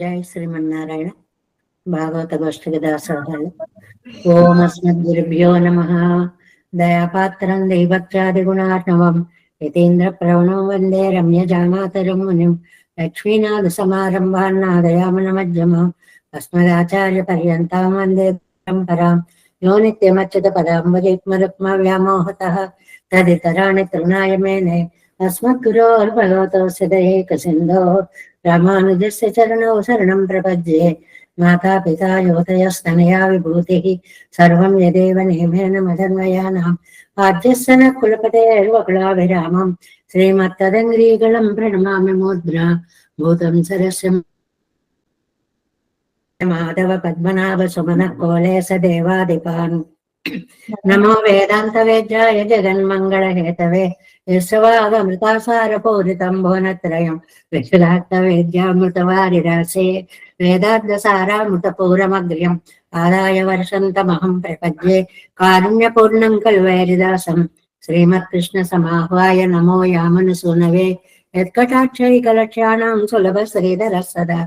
జై శ్రీమన్నారాయణ. భాగవత గోష్ఠికి దాసోహాలు. ఓం అస్మద్గురుభ్యో నమః. దయాపాత్రం దైవత్యాది గుణార్ణవం యతీంద్ర ప్రవణం వందే రమ్యజామాతరం మునిం. లక్ష్మీనాథ సమారంభాన్ నాదయామన మధ్యమాం అస్మదాచార్య పర్యంతాం వందే పరంపరాం. యో నిత్యమచ్యుత పదాంబుజైక్మరుక్మ వ్యామోహతః తదితరాణి తృణాయ మేనే అస్మద్గురోర్భగవతోస్య దయైకసిన్ధోః రామానుజస్య చరణౌ శరణం ప్రపద్యే. మాతాపితా యువతయస్తనయా విభూతిః సర్వం యదేవ నియమేన మదన్వయానాం ఆద్యస్య న కులపతేర్వకులాభిరామం శ్రీమత్తదంగ్రీగళం ప్రణమామి ముద్రా భూతం సరస్య మాధవ పద్మనాభ సుమన కోలేశ దేవాదిపాన్. నమో వేదాంత వేద్యాయ జగన్మంగళ హేతవే యశ్వాగమృతాసార పూరితం భువనత్రయం విశులార్థ వేద్యామృతవారిరాసే వేదార్థ సారామృత పూరమగ్ర్యం ఆదాయ వర్షంతమహం ప్రపద్యే కారుణ్యపూర్ణం కల్వైరిదాసం శ్రీమత్కృష్ణ సమాహ్వాయ నమో యామను సూనవే యత్కటాక్షైకలక్ష్యాణం సులభ శ్రీధర సదా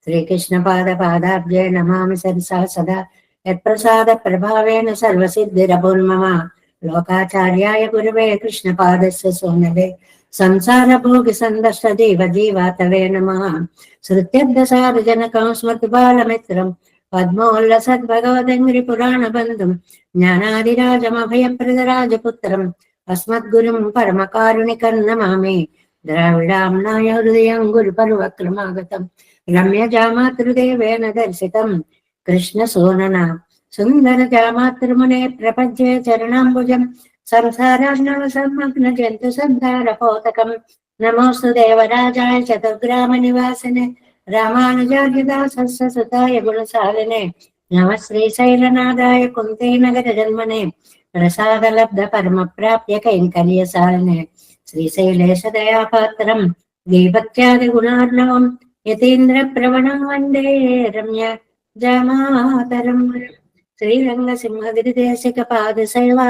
శ్రీకృష్ణ పాదాబ్జే నమామి సరిసా సదా యత్ప్రసాద ప్రభావేన సర్వసిద్ధిరభుర్మమ లోకాచార్యాయ గురువే కృష్ణపాదస్య సోనవే సంసార భోగి సందర్శ జీవ జీవాతవే నమః. శృత్యర్థసారజనకం స్మృతి బాలమిత్రం పద్మోల్లసద్భగవదంగ్రి పురాణ బంధుం జ్ఞానాదిరాజమభయప్రదరాజపుత్రం అస్మద్గురుం పరమకారుణికం నమామి. ద్రావిడాంనాయ హృదయం గురుపర్వక్రమాగతం రమ్య జామాతృదేవేన దర్శితం కృష్ణ సోనన సుందర జామాతృమునే ప్రపంచే చరణాంబుజం సంసారార్ణవ సమ్మగ్న జంతు సంసార పోతకం. నమోస్తు దేవరాజాయ చతుర్గ్రామ నివాసినే రామానుజార్యదాసస్య సుతాయ గుణశాలినే నమ శ్రీశైలనాథాయ కుంతే నగర జన్మనే ప్రసాద లబ్ధ పరమ ప్రాప్య కైంకర్యశాలినే శ్రీశైలేశ దయాపాత్రం దీపత్యాది గుణార్ణవం యతీంద్ర ప్రవణం వందే రమ్య జమాతరం. శ్రీరంగ సింహగిరిదేశిక పాదసేవా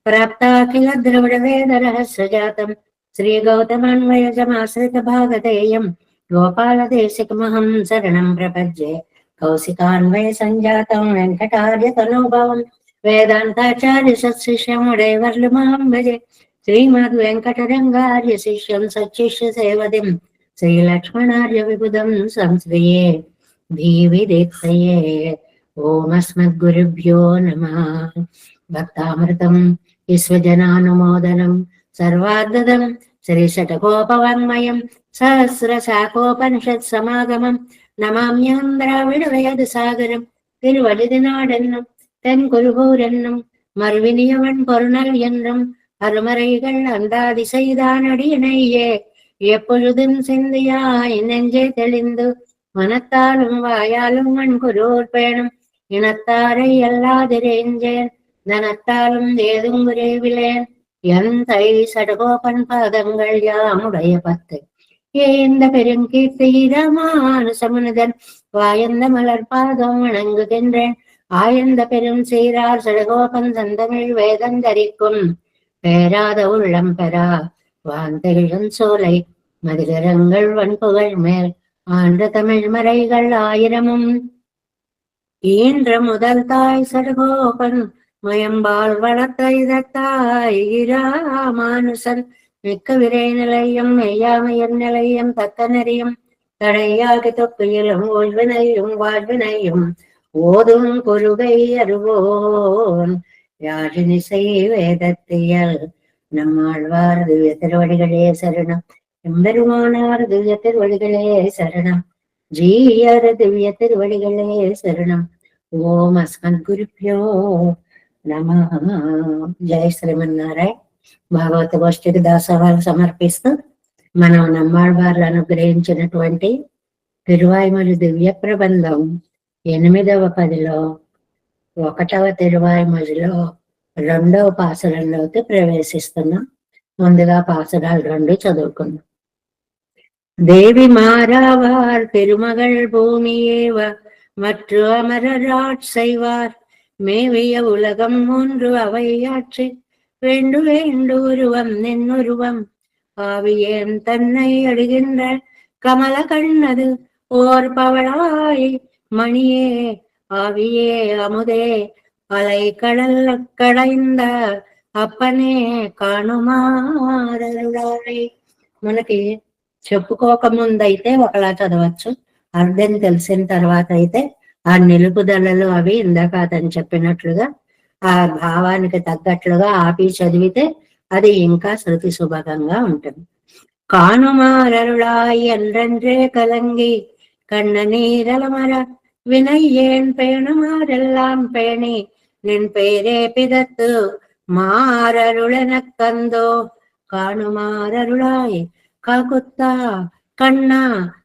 ప్రాప్తాఖిల ద్రవిడ వేద రహస్య జాతం శ్రీ గౌతమాన్వయజమాశ్రిత భాగధేయం గోపాల దేశికమహం శరణం ప్రపద్యే. కౌశికాన్వయ సంజాతం వెంకటార్య తనోభవం వేదాంతాచార్య సత్శిష్యముడైవర్లుమాం భజే. శ్రీమద్ వెంకటరంగార్య శిష్యం సచ్చిష్య సేవదిం శ్రీలక్ష్మణార్య విబుధం సంశ్రయే ధీవిదీప్తయే. ఓం అస్మద్గురుభ్యో నమః. భక్తామృతం విశ్వజనానుమోదనం సర్వార్ధదం శ్రీశటకోపవాङ्మయం సహస్రశాఖోపనిషత్ సమాగమం నమామ్యం ద్రావిడ వేద సాగరం திருவழுதினாடென்னும் தென் குருகூரென்னும் மறுவினியவன் பொருணல் என்றும் அருமறைகள் அந்தாதி செய்தான் அடியினையே எப்பொழுதும் சிந்தியாய் நெஞ்சே தெளிந்து மனத்தாலும் வாயாலும் மண்குரோர் பேணும் இனத்தாரை எல்லாதிரேஞ்சேன் தனத்தாலும் ஏதும் குறைவிலேன் எந்தை சடகோபன் பாதங்கள் யாமுடைய பத்து ஏந்த பெருங்கீர்த்தி ராமானுசமுனிதன் வாயந்த மலர் பாதம் வணங்குகின்றேன் ஆயந்த பெரும் சீரார் சடகோபன் தந்தமிழ் வேதந்தரிக்கும் பேராத உள்ளம் பெறா வாந்தெழும் சோலை மதிகரங்கள் வன்புகள் மேல் ஆண்ட தமிழ் மறைகள் ஆயிரமும் ஈன்ற முதல் தாய் சடகோபன் முயம்பால் வளர்த்த இதத்தாய் ராமானுசன் மிக்க விரை நிலையம் மெய்யாமையர் நிலையம் தக்க நெறியும் தடையாகி தொப்பியிலும் ஓய்வினையும் வாழ்வினையும் ஓதும் கொள்கை அருவோன் யாழினிசை வேதத்தியல் நம்மாழ்வார் திவ்ய திருவடிகளே சரணம். எம்பெருமானார் திவ்ய திருவடிகளே சரணம். ஜீயர் திவ்ய திருவடிகளே శరణం. ఓం అస్మద్గురుభ్యో నమః. జై శ్రీమన్నారాయణ. భాగవత గోష్ఠికి దాసోహాలు సమర్పిస్తూ మనం నమ్మాళ్వార్లు అనుగ్రహించినటువంటి తిరువాయిమొഴി దివ్య ప్రబంధం 8వ పదిలో 1వ తిరువాయిమొழிలో 2వ పాసురంలోకి ప్రవేశిస్తున్నాం. ముందుగా పాసురాలు 2 చదువుకుందాం. தேவி மாறாவார் பெருமகள் பூமியேவ மற்ற அமரராட் செய்வார் மேவிய உலகம் 3 அவையாற்றி வேண்டு வேண்டு உருவம் நின்னுருவம் ஆவியேன் தன்னை அடுகின்ற கமல கண்ணது ஓர்பவளாய் மணியே ஆவியே அமுதே அலை கடல் కడైంద అప్పనే కానుమారరుడాయ్. మనకి చెప్పుకోకముందైతే ఒకలా చదవచ్చు, అర్థం తెలిసిన తర్వాత అయితే ఆ నిలుపుదలలు అవి ఇందాక అతను చెప్పినట్లుగా ఆ భావానికి తగ్గట్లుగా ఆపి చదివితే అది ఇంకా శృతి సుభగంగా ఉంటుంది. காணுமாறருளாய் என்றென்றே கலங்கி கண்ண நீரலமர வினையேன் பேணுமாறெல்லாம் பேணி நின் பெயரே பிதத்து மாறருளெனக் கந்தோ காணுமாறருளாய் காக்குத்தா கண்ணா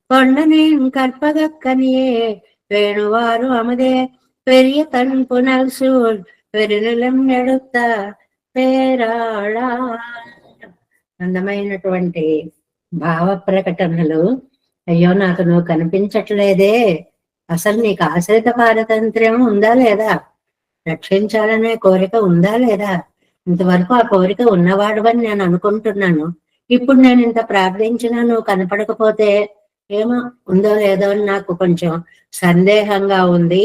பொன்னனின் கற்பகக் கனியே வேணுவாரு அமுதே பெரிய தன் புனல் சூழ் பெருநிலம் எடுத்த పేరాళా. అందమైనటువంటి భావ ప్రకటనలు. అయ్యో నాకు నువ్వు కనిపించట్లేదే, అసలు నీకు ఆశ్రిత పారతంత్ర్యం ఉందా లేదా, రక్షించాలనే కోరిక ఉందా లేదా, ఇంతవరకు ఆ కోరిక ఉన్నవాడువని నేను అనుకుంటున్నాను. ఇప్పుడు నేను ఇంత ప్రార్థించినా నువ్వు కనపడకపోతే ఏమో ఉందో లేదో అని నాకు కొంచెం సందేహంగా ఉంది.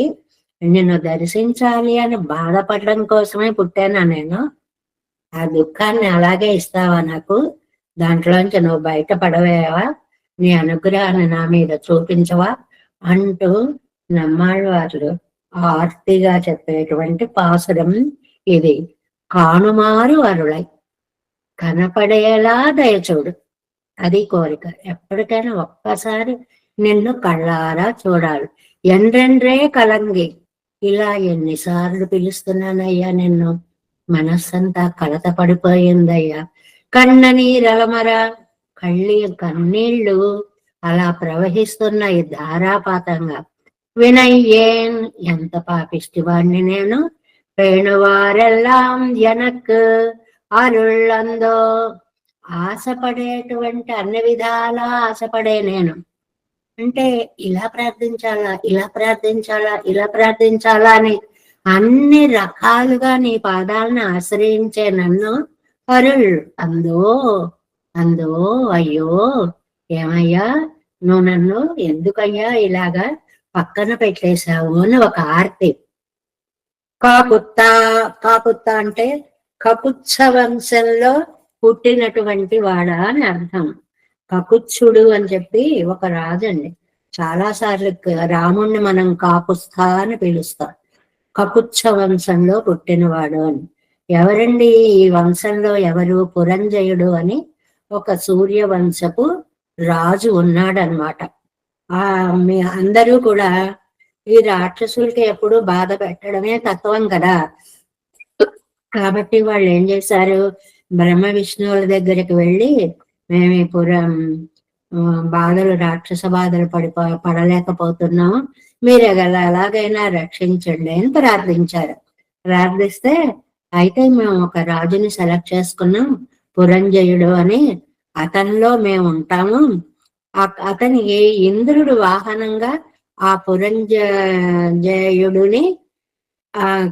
నిన్ను దర్శించాలి అని బాధపడడం కోసమే పుట్టానా నేను. ఆ దుఃఖాన్ని అలాగే ఇస్తావా నాకు, దాంట్లోంచి నువ్వు బయటపడవేవా, నీ అనుగ్రహాన్ని నా మీద చూపించవా అంటూ నమ్మాళ్ళవార్లు ఆర్తిగా చెప్పేటువంటి పాసురం ఇది. కానుమారు అరుళై, కనపడేలా దయచూడు, అది కోరిక. ఎప్పటికైనా ఒక్కసారి నిన్ను కళ్ళారా చూడాలి. ఎండ్రెండ్రే కలంగి, ఇలా ఎన్నిసార్లు పిలుస్తున్నానయ్యా నిన్ను, మనస్సంతా కలత పడిపోయిందయ్యా. కన్న నీరలమర, కన్నీళ్లు అలా ప్రవహిస్తున్నాయి ధారాపాతంగా. వినయ్యేన్, ఎంత పాపిష్టివాణ్ణి నేను, పేణువారెల్లాం ఎనక్ అరుళ్ళందో, ఆశపడేటువంటి అన్ని విధాలా ఆశపడే నేను. అంటే ఇలా ప్రార్థించాలా, ఇలా ప్రార్థించాలా, ఇలా ప్రార్థించాలా అని అన్ని రకాలుగా నీ పాదాలను ఆశ్రయించే నన్ను అరుళ్ అందో అందో, అయ్యో ఏమయ్యా నువ్వు నన్ను ఎందుకయ్యా ఇలాగా పక్కన పెట్టేశావు అని ఒక ఆర్తి. కాకుత్తా అంటే కకుత్స వంశంలో పుట్టినటువంటి వాడా అని అర్థం. కకుత్సుడు అని చెప్పి ఒక రాజు అండి. చాలా సార్లు రాముణ్ణి మనం కాకుత్స్థ అని పిలుస్తాం. కకుత్స వంశంలో పుట్టినవాడు అని. ఎవరండి ఈ వంశంలో ఎవరు? పురంజయుడు అని ఒక సూర్యవంశపు రాజు ఉన్నాడనమాట. మీ అందరూ కూడా ఈ రాక్షసులకి ఎప్పుడు బాధ పెట్టడమే తత్వం కదా. కాబట్టి వాళ్ళు ఏం చేశారు, బ్రహ్మ విష్ణువుల దగ్గరికి వెళ్ళి మేము ఈ బాధలు, రాక్షస బాధలు పడలేకపోతున్నాము, మీరు ఎలాగైనా రక్షించండి అని ప్రార్థించారు. ప్రార్థిస్తే అయితే మేము ఒక రాజుని సెలెక్ట్ చేసుకున్నాం, పురంజయుడు అని, అతనిలో మేము ఉంటాము. అతనికి ఇంద్రుడు వాహనంగా ఆ పురంజయుడిని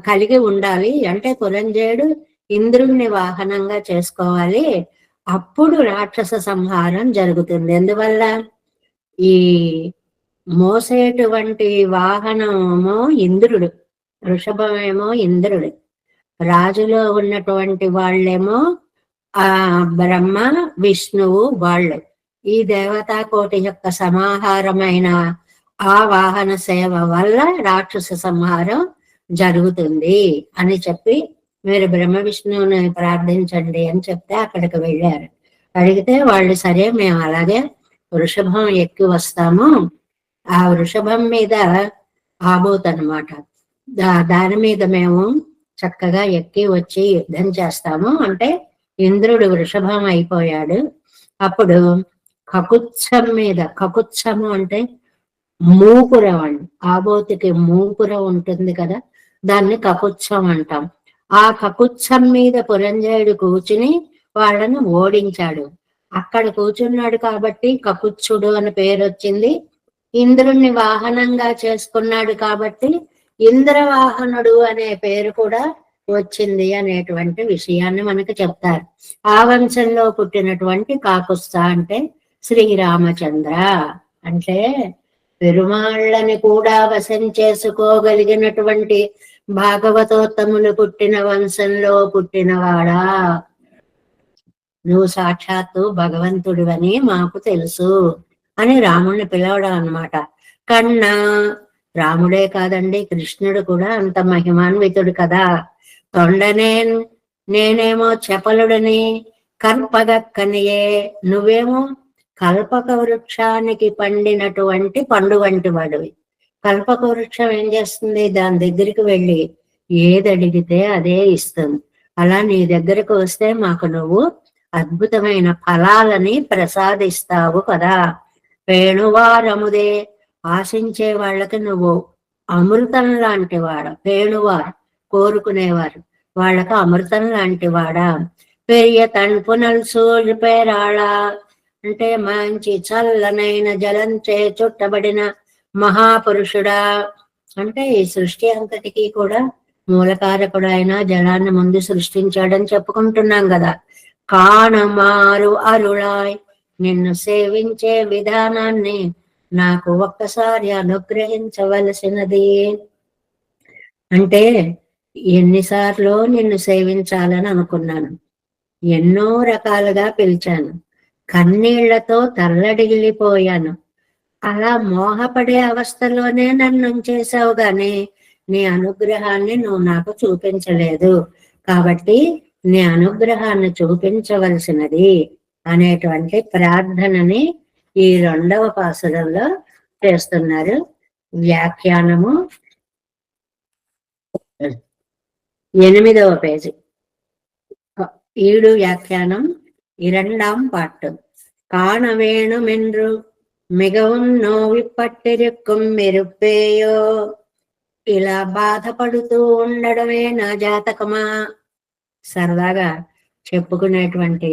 కలిగి ఉండాలి. అంటే పురంజయుడు ఇంద్రుడిని వాహనంగా చేసుకోవాలి. అప్పుడు రాక్షస సంహారం జరుగుతుంది. ఎందువల్ల ఈ మోసేటువంటి వాహనమేమో ఇంద్రుడు, వృషభమేమో ఇంద్రుడు, రాజులో ఉన్నటువంటి వాళ్ళేమో ఆ బ్రహ్మ విష్ణువు వాళ్ళు. ఈ దేవతా కోటి యొక్క సమాహారమైన ఆ వాహన సేవ వల్ల రాక్షస సంహారం జరుగుతుంది అని చెప్పి మీరు బ్రహ్మ విష్ణువుని ప్రార్థించండి అని చెప్తే అక్కడికి వెళ్ళారు. అడిగితే వాళ్ళు సరే మేము అలాగే వృషభం ఎక్కి వస్తాము, ఆ వృషభం మీద ఆబోతనమాట, దాని మీద మేము చక్కగా ఎక్కి వచ్చి యుద్ధం చేస్తాము అంటే ఇంద్రుడు వృషభం అయిపోయాడు. అప్పుడు కకుత్సం మీద, కకుత్సము అంటే మూపురం అండి, ఆబోతికి మూపురం ఉంటుంది కదా, దాన్ని కకుత్సం అంటాం. ఆ కకుత్సం మీద పురంజయుడు కూర్చుని వాళ్ళను ఓడించాడు. అక్కడ కూర్చున్నాడు కాబట్టి కకుత్సుడు అని పేరు వచ్చింది. ఇంద్రుణ్ణి వాహనంగా చేసుకున్నాడు కాబట్టి ఇంద్రవాహనుడు అనే పేరు కూడా వచ్చింది అనేటువంటి విషయాన్ని మనకు చెప్తారు. ఆ వంశంలో పుట్టినటువంటి కాకుత్స అంటే శ్రీరామచంద్ర. అంటే పెరుమాళ్ళని కూడా వశం చేసుకోగలిగినటువంటి భాగవతోత్తములు పుట్టిన వంశంలో పుట్టినవాడా, నువ్వు సాక్షాత్తు భగవంతుడివని మాకు తెలుసు అని రాముణ్ణి పిలవడం అన్నమాట. కన్నా రాముడే కాదండి, కృష్ణుడు కూడా అంత మహిమాన్వితుడు కదా. తొండనే నేనేమో చపలుడని కల్పగక్కనియే, నువ్వేమో కల్పక వృక్షానికి పండినటువంటి పండు వంటి వాడివి. కల్పక వృక్షం ఏం చేస్తుంది? దాని దగ్గరికి వెళ్ళి ఏది అడిగితే అదే ఇస్తుంది. అలా నీ దగ్గరకు వస్తే మాకు నువ్వు అద్భుతమైన ఫలాలని ప్రసాదిస్తావు కదా. పేణువారముదే, ఆశించే వాళ్ళకి నువ్వు అమృతం లాంటి వాడ. పేణువారు కోరుకునేవారు, వాళ్ళకు అమృతం లాంటి వాడా. పెరియ తణుపునల్ సూర్య పేరాళ, అంటే మంచి చల్లనైన జలంచే చుట్టబడిన మహాపురుషుడా. అంటే ఈ సృష్టి అంతటికీ కూడా మూలకారకుడు అయిన జలాన్ని ముందు సృష్టించాడని చెప్పుకుంటున్నాం కదా. కాణమారు అరుళాయ్, నిన్ను సేవించే విధానాన్ని నాకు ఒక్కసారి అనుగ్రహించవలసినది. అంటే ఎన్నిసార్లు నిన్ను సేవించాలని అనుకున్నాను, ఎన్నో రకాలుగా పిలిచాను, కన్నీళ్లతో తల్లడిల్లిపోయాను. అలా మోహపడే అవస్థలోనే నన్ను ఉంచేసావు గాని నీ అనుగ్రహాన్ని నువ్వు నాకు చూపించలేదు. కాబట్టి నీ అనుగ్రహాన్ని చూపించవలసినది అనేటువంటి ప్రార్థనని ఈ 2వ పాసురంలో చేస్తున్నారు. వ్యాఖ్యానము 8వ పేజీ. ఈడు వ్యాఖ్యానం 2ాம் பாட்டு. காண வேணுமென்று மிகவும் నోవిపట్టిరుక్కుం మెరుప్పేయో, ఇలా బాధపడుతూ ఉండడమే నా జాతకమా. సరదాగా చెప్పుకునేటువంటి,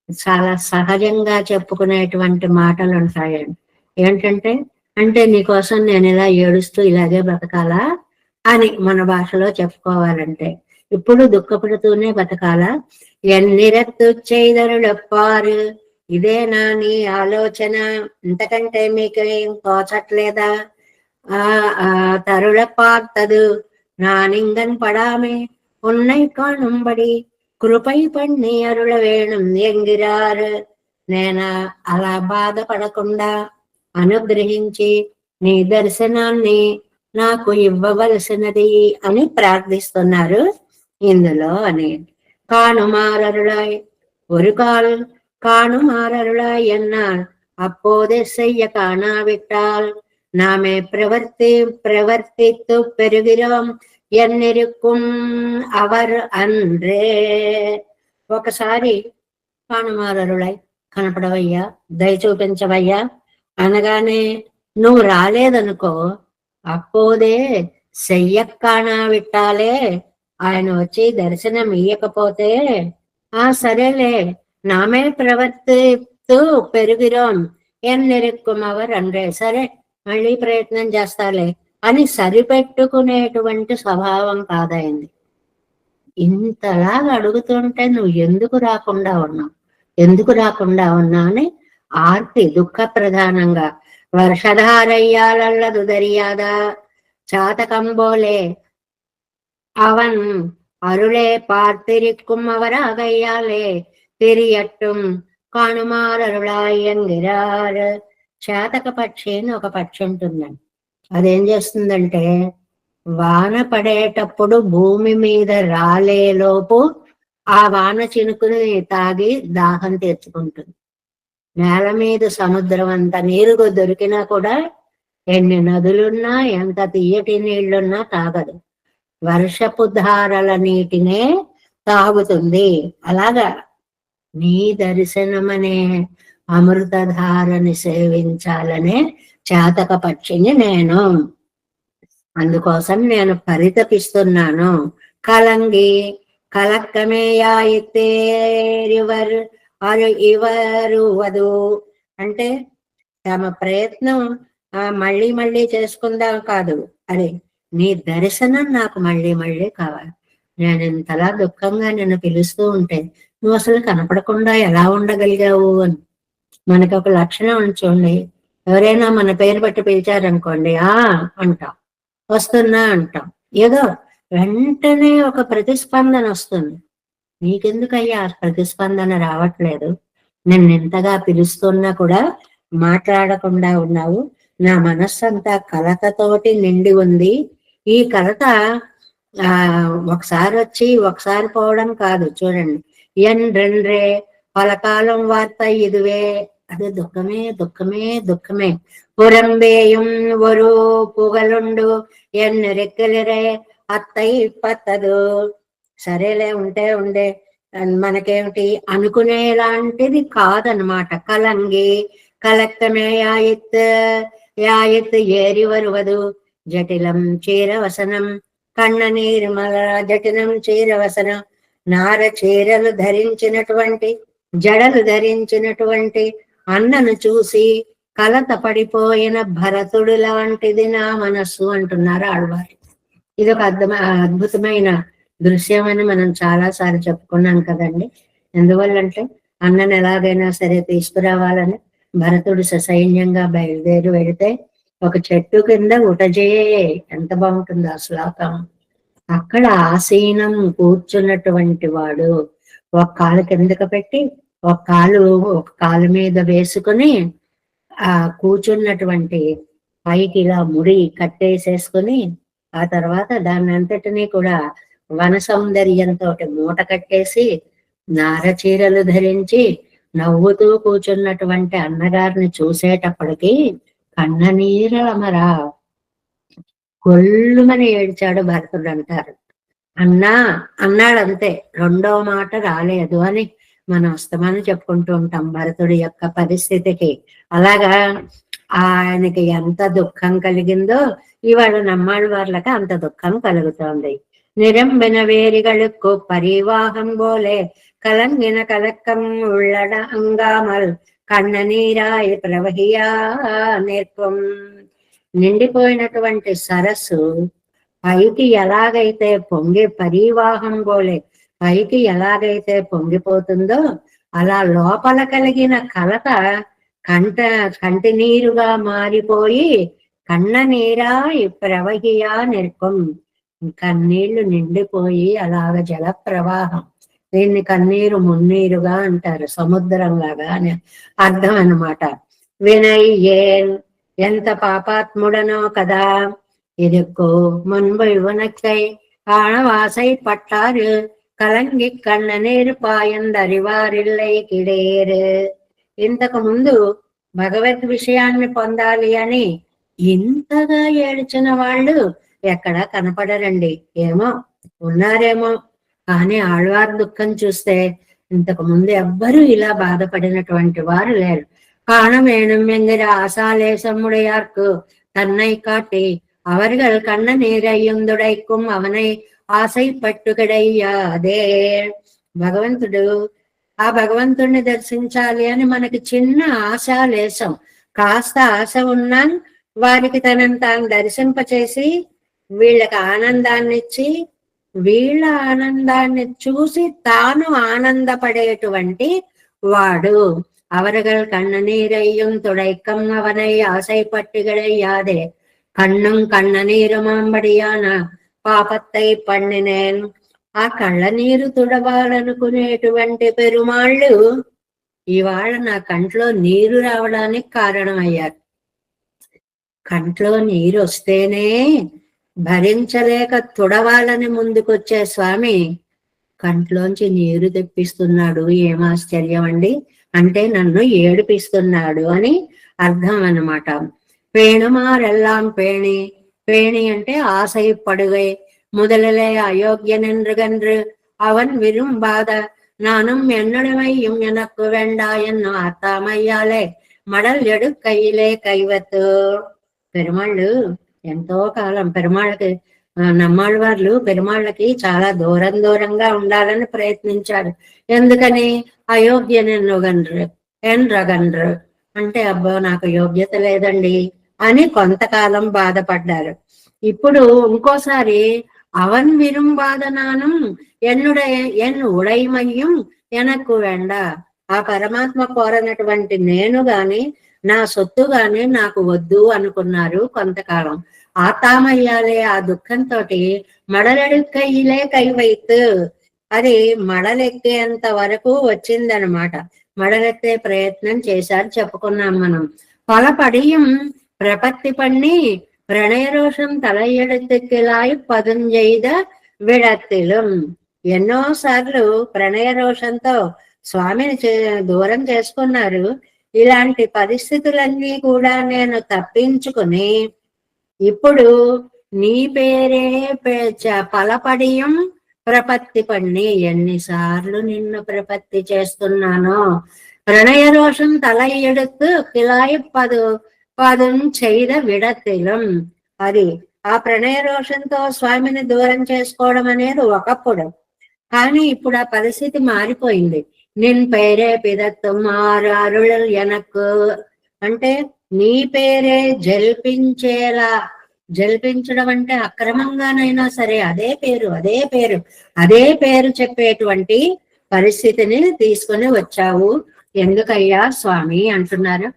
చాలా సహజంగా చెప్పుకునేటువంటి మాటలు ఉంటాయండి. ఏంటంటే, అంటే నీకోసం నేను ఇలా ఏడుస్తూ ఇలాగే బ్రతకాలా అని మన భాషలో చెప్పుకోవాలంటే, ఇప్పుడు దుఃఖపడుతూనే బతకాలా. ఎన్నిరత్తు చేయదరుడప్పారు, ఇదేనా నీ ఆలోచన, ఇంతకంటే మీకు ఏం తోచట్లేదా. ఆ తరుళ பார்த்தது నానింగన్ పడామే ఉన్నై కాణుంబడి కృపై పణ్ణి అరుళ వేణం ఎంగిరారు. నేను అలా బాధపడకుండా అనుగ్రహించి నీ దర్శనాన్ని నాకు ఇవ్వవలసినది అని ప్రార్థిస్తున్నారు ఇందులో అని. కాణుమారరుళాయ్, ஒரு கால் காணுமாறருளாய் என்னால் அப்போதே செய்ய காணாவிட்டால் நாமே பிரவர்த்தித்து பெறுகிறோம் ఎన్నిరుక్కుం అవర్ అంద్రే. ఒకసారి కాణుమారరుళై, కనపడవయ్యా, దయ చూపించవయ్యా అనగానే నువ్వు రాలేదనుకో, అప్పోదే చెయ్యక్కానా విట్టాలే, ఆయన వచ్చి దర్శనం ఇయ్యకపోతే సరేలే నామే ప్రవర్తిస్తూ పెరుగురోం ఎన్నిరుక్కుం అవర్ అండ్రే, సరే మళ్ళీ ప్రయత్నం చేస్తాలే అని సరిపెట్టుకునేటువంటి స్వభావం కాదైంది. ఇంతలాగా అడుగుతుంటే నువ్వు ఎందుకు రాకుండా ఉన్నావు, ఎందుకు రాకుండా ఉన్నావు అని ఆర్తి దుఃఖ ప్రధానంగా. వర్షధారయ్యాలల్లదు దర్యాదా చాతకంబోలే அவன் அருளே பார்த்திருக்கும் அவராகையாலே తిరియట్టుం కాణుమారరుళాయ్ ఎన్గిరారు. చేతక పక్షి అని ఒక పక్షి ఉంటుందండి. అదేం చేస్తుందంటే, వాన పడేటప్పుడు భూమి మీద రాలేలోపు ఆ వాన చినుకుని తాగి దాహం తీర్చుకుంటుంది. నేల మీద సముద్రం అంత నీరు దొరికినా కూడా, ఎన్ని నదులున్నా ఎంత తీయటి నీళ్లున్నా తాగదు, వర్షపు ధారల నీటినే తాగుతుంది. అలాగా నీ దర్శనమనే అమృతధారని సేవించాలనే చేతక పక్షిని నేను, అందుకోసం నేను పరితపిస్తున్నాను. కలంగి కలక్కమేయాయితేరివర్ అరు ఇవరు వధు, అంటే తమ ప్రయత్నం మళ్ళీ మళ్ళీ చేసుకుందాం కాదు, అరే నీ దర్శనం నాకు మళ్ళీ మళ్ళీ కావాలి. నేను ఇంతలా దుఃఖంగా నిన్ను పిలుస్తూ ఉంటే నువ్వు అసలు కనపడకుండా ఎలా ఉండగలిగావు అని. మనకి ఒక లక్షణం చూడండి, ఎవరైనా మన పేరు బట్టి పిలిచారనుకోండి, అంటాం, వస్తున్నా అంటాం. ఏదో వెంటనే ఒక ప్రతిస్పందన వస్తుంది. నీకెందుకయ్యా ప్రతిస్పందన రావట్లేదు? నేను ఎంతగా పిలుస్తున్నా కూడా మాట్లాడకుండా ఉన్నావు. నా మనస్సంతా కలతతోటి నిండి ఉంది. ఈ కలత ఒకసారి వచ్చి ఒకసారి పోవడం కాదు. చూడండి, రెండ్రే పలకాలం వార్త ఇదివే. అది దుఃఖమే దుఃఖమే దుఃఖమే. పురంబేయం ఒరు పుగలుండు రెక్కలిరే అత్తై పత్తదు. సరేలే, ఉంటే ఉండే, మనకేమిటి అనుకునేలాంటిది కాదనమాట. కలంగి కలక్తమే యాయిత్ ఏరి వరువదు జటిలం చీరవసనం. కన్న నిర్మల జటిలం చీరవసనం. నార చీరలు ధరించినటువంటి, జడలు ధరించినటువంటి అన్నను చూసి కలత పడిపోయిన భరతుడు లాంటిది నా మనస్సు అంటున్నారు ఆళ్వారు. ఇది ఒక అద్భుతమైన దృశ్యం అని మనం చాలా సార్లు చెప్పుకున్నాం కదండి. ఎందువల్లంటే అన్నను ఎలాగైనా సరే తీసుకురావాలని భరతుడు ససైన్యంగా బయలుదేరి వెళితే ఒక చెట్టు కింద ఉటజేయే, ఎంత బాగుంటుంది ఆ శ్లోకం. అక్కడ ఆసీనం కూర్చున్నటువంటి వాడు ఒక కాలు కిందకు పెట్టి ఒక కాలు మీద వేసుకుని ఆ కూర్చున్నటువంటి పైకి ఇలా ముడి కట్టేసేసుకుని, ఆ తర్వాత దాన్ని అంతటినీ కూడా వన సౌందర్యంతో మూట కట్టేసి నార చీరలు ధరించి నవ్వుతూ కూర్చున్నటువంటి అన్నగారిని చూసేటప్పటికి కన్ననీరమరా కొల్లుమని ఏడ్చాడు భరతుడు అంటారు. అన్నాడంతే, రెండో మాట రాలేదు అని మనం అస్తమానం చెప్పుకుంటూ ఉంటాం భరతుడి యొక్క పరిస్థితికి. అలాగా ఆయనకి ఎంత దుఃఖం కలిగిందో ఇవాళ నమ్మాళ్ళ వాళ్ళకి అంత దుఃఖం కలుగుతోంది. నిరంబిన వేరిగళుక్కు పరివాహం బోలే కలంగిన కలక్కం ఉళ్ళడ అంగామల్ కన్ననీరాయి ప్రవహియా నేర్పం. నిండిపోయినటువంటి సరస్సు పైకి ఎలాగైతే పరివాహం బోలే పైకి ఎలాగైతే పొంగిపోతుందో అలా లోపల కలిగిన కలత కంటి నీరుగా మారిపోయి కన్న నీరా ప్రవహియా నిర్కం. కన్నీళ్లు నిండిపోయి అలాగ జల ప్రవాహం. దీన్ని కన్నీరు మున్నీరుగా అంటారు, సముద్రంలాగా అని అర్థం అన్నమాట. వినయ్ ఎంత పాపాత్ముడనో కదా, ఇరుక్కో మున్బు ఇవ్వనక్కై ఆణవాసై పట్టారు కలంగి కన్న నీరు పాయందరివారిల్లై కిడేరు. ఇంతకు ముందు భగవద్ విషయాన్ని పొందాలి అని ఇంతగా ఏడ్చిన వాళ్ళు ఎక్కడా కనపడరండి. ఏమో ఉన్నారేమో, కానీ ఆళ్వారి దుఃఖం చూస్తే ఇంతకు ముందు ఎవ్వరూ ఇలా బాధపడినటువంటి వారు లేరు. కాణమేణం ఎంగిర ఆశాలేశముడయార్కు తన్నై కాటి அவர்கள் கண்ண நீரையுந்துடைக்கும் அவனை ఆశై పట్టుకడయ్యా. అదే భగవంతుడు, ఆ భగవంతుడిని దర్శించాలి అని మనకి చిన్న ఆశాలేశం, కాస్త ఆశ ఉన్నా వారికి తనని తాను దర్శింపచేసి వీళ్ళకి ఆనందాన్ని ఇచ్చి వీళ్ళ ఆనందాన్ని చూసి తాను ఆనందపడేటువంటి వాడు. அவர்கள் கண்ணநீரையும் துடைக்கம் அவனை ஆசை பட்டுகளையாதே కన్నం కన్ననీరుమాంబడియాన పాపత్తై పండినేన్. ఆ కళ్ళ నీరు తుడవాలనుకునేటువంటి పెరుమాళ్ళు ఇవాళ నా కంట్లో నీరు రావడానికి కారణమయ్యారు. కంట్లో నీరు వస్తేనే భరించలేక తుడవాలని ముందుకొచ్చే స్వామి కంట్లోంచి నీరు తెప్పిస్తున్నాడు. ఏం ఆశ్చర్యం అండి! అంటే నన్ను ఏడిపిస్తున్నాడు అని అర్థం అన్నమాట. పేణుమారెల్లాం పేణి, పేణి అంటే ఆశை పడుగై முதலிலே அயோக்கியனென்று அவன் விரும்பாத நானும் என்னுடைமையும் எனக்கு வேண்டா என்னும் అర్థమయ్యాలే మడల్ ఎడు కైలే కైవత్తు. పెరుమాళ్ళు ఎంతో కాలం పెరుమాళ్ళకి నమ్మాళ్ళ వాళ్ళు పెరుమాళ్ళకి చాలా దూరంగా ఉండాలని ప్రయత్నించారు. ఎందుకని? అయోగ్యనెన్నుగండ్రు ఎన్రగండ్రు అంటే అబ్బో నాకు యోగ్యత లేదండి అని కొంతకాలం బాధపడ్డారు. ఇప్పుడు ఇంకోసారి అవన్ విరుంబాదనానం ఎన్ ఉడైమయ్యం ఎనక్కు వెండ. ఆ పరమాత్మ కోరనటువంటి నేను గాని నా సొత్తుగానే నాకు వద్దు అనుకున్నారు కొంతకాలం. ఆతామయ్యాలే ఆ దుఃఖంతో మడలెడుక్కయిలే కైవైతు, అది మడలెక్కేంత వరకు వచ్చిందనమాట. మడలెత్తే ప్రయత్నం చేశారు, చెప్పుకున్నాం మనం. పలపడియం ప్రపత్తి పన్ని ప్రణయరోషం తలయెడుతుకిలాయి పదుంజెయ్ద విడత్తిలం. ఎన్నోసార్లు ప్రణయ రోషంతో స్వామిని దూరం చేసుకున్నారు. ఇలాంటి పరిస్థితులన్నీ కూడా నేను తప్పించుకుని ఇప్పుడు నీ పేరే పలపడియం ప్రపత్తి పన్ని, ఎన్నిసార్లు నిన్ను ప్రపత్తి చేస్తున్నానో. ప్రణయ రోషం తల ఎడుతూ కిలాయి పదుం చేద విడతిలం. అది ఆ ప్రణయ రోషంతో స్వామిని దూరం చేసుకోవడం అనేది ఒకప్పుడు, కానీ ఇప్పుడు ఆ పరిస్థితి మారిపోయింది. నిన్ పేరే పిదత్తు మారు అరుళల్ ఎనక్కు, అంటే నీ పేరే జల్పించేలా, జల్పించడం అంటే అక్రమంగానైనా సరే అదే పేరు అదే పేరు అదే పేరు చెప్పేటువంటి పరిస్థితిని తీసుకుని వచ్చావు ఎందుకయ్యా స్వామి అంటున్నారు.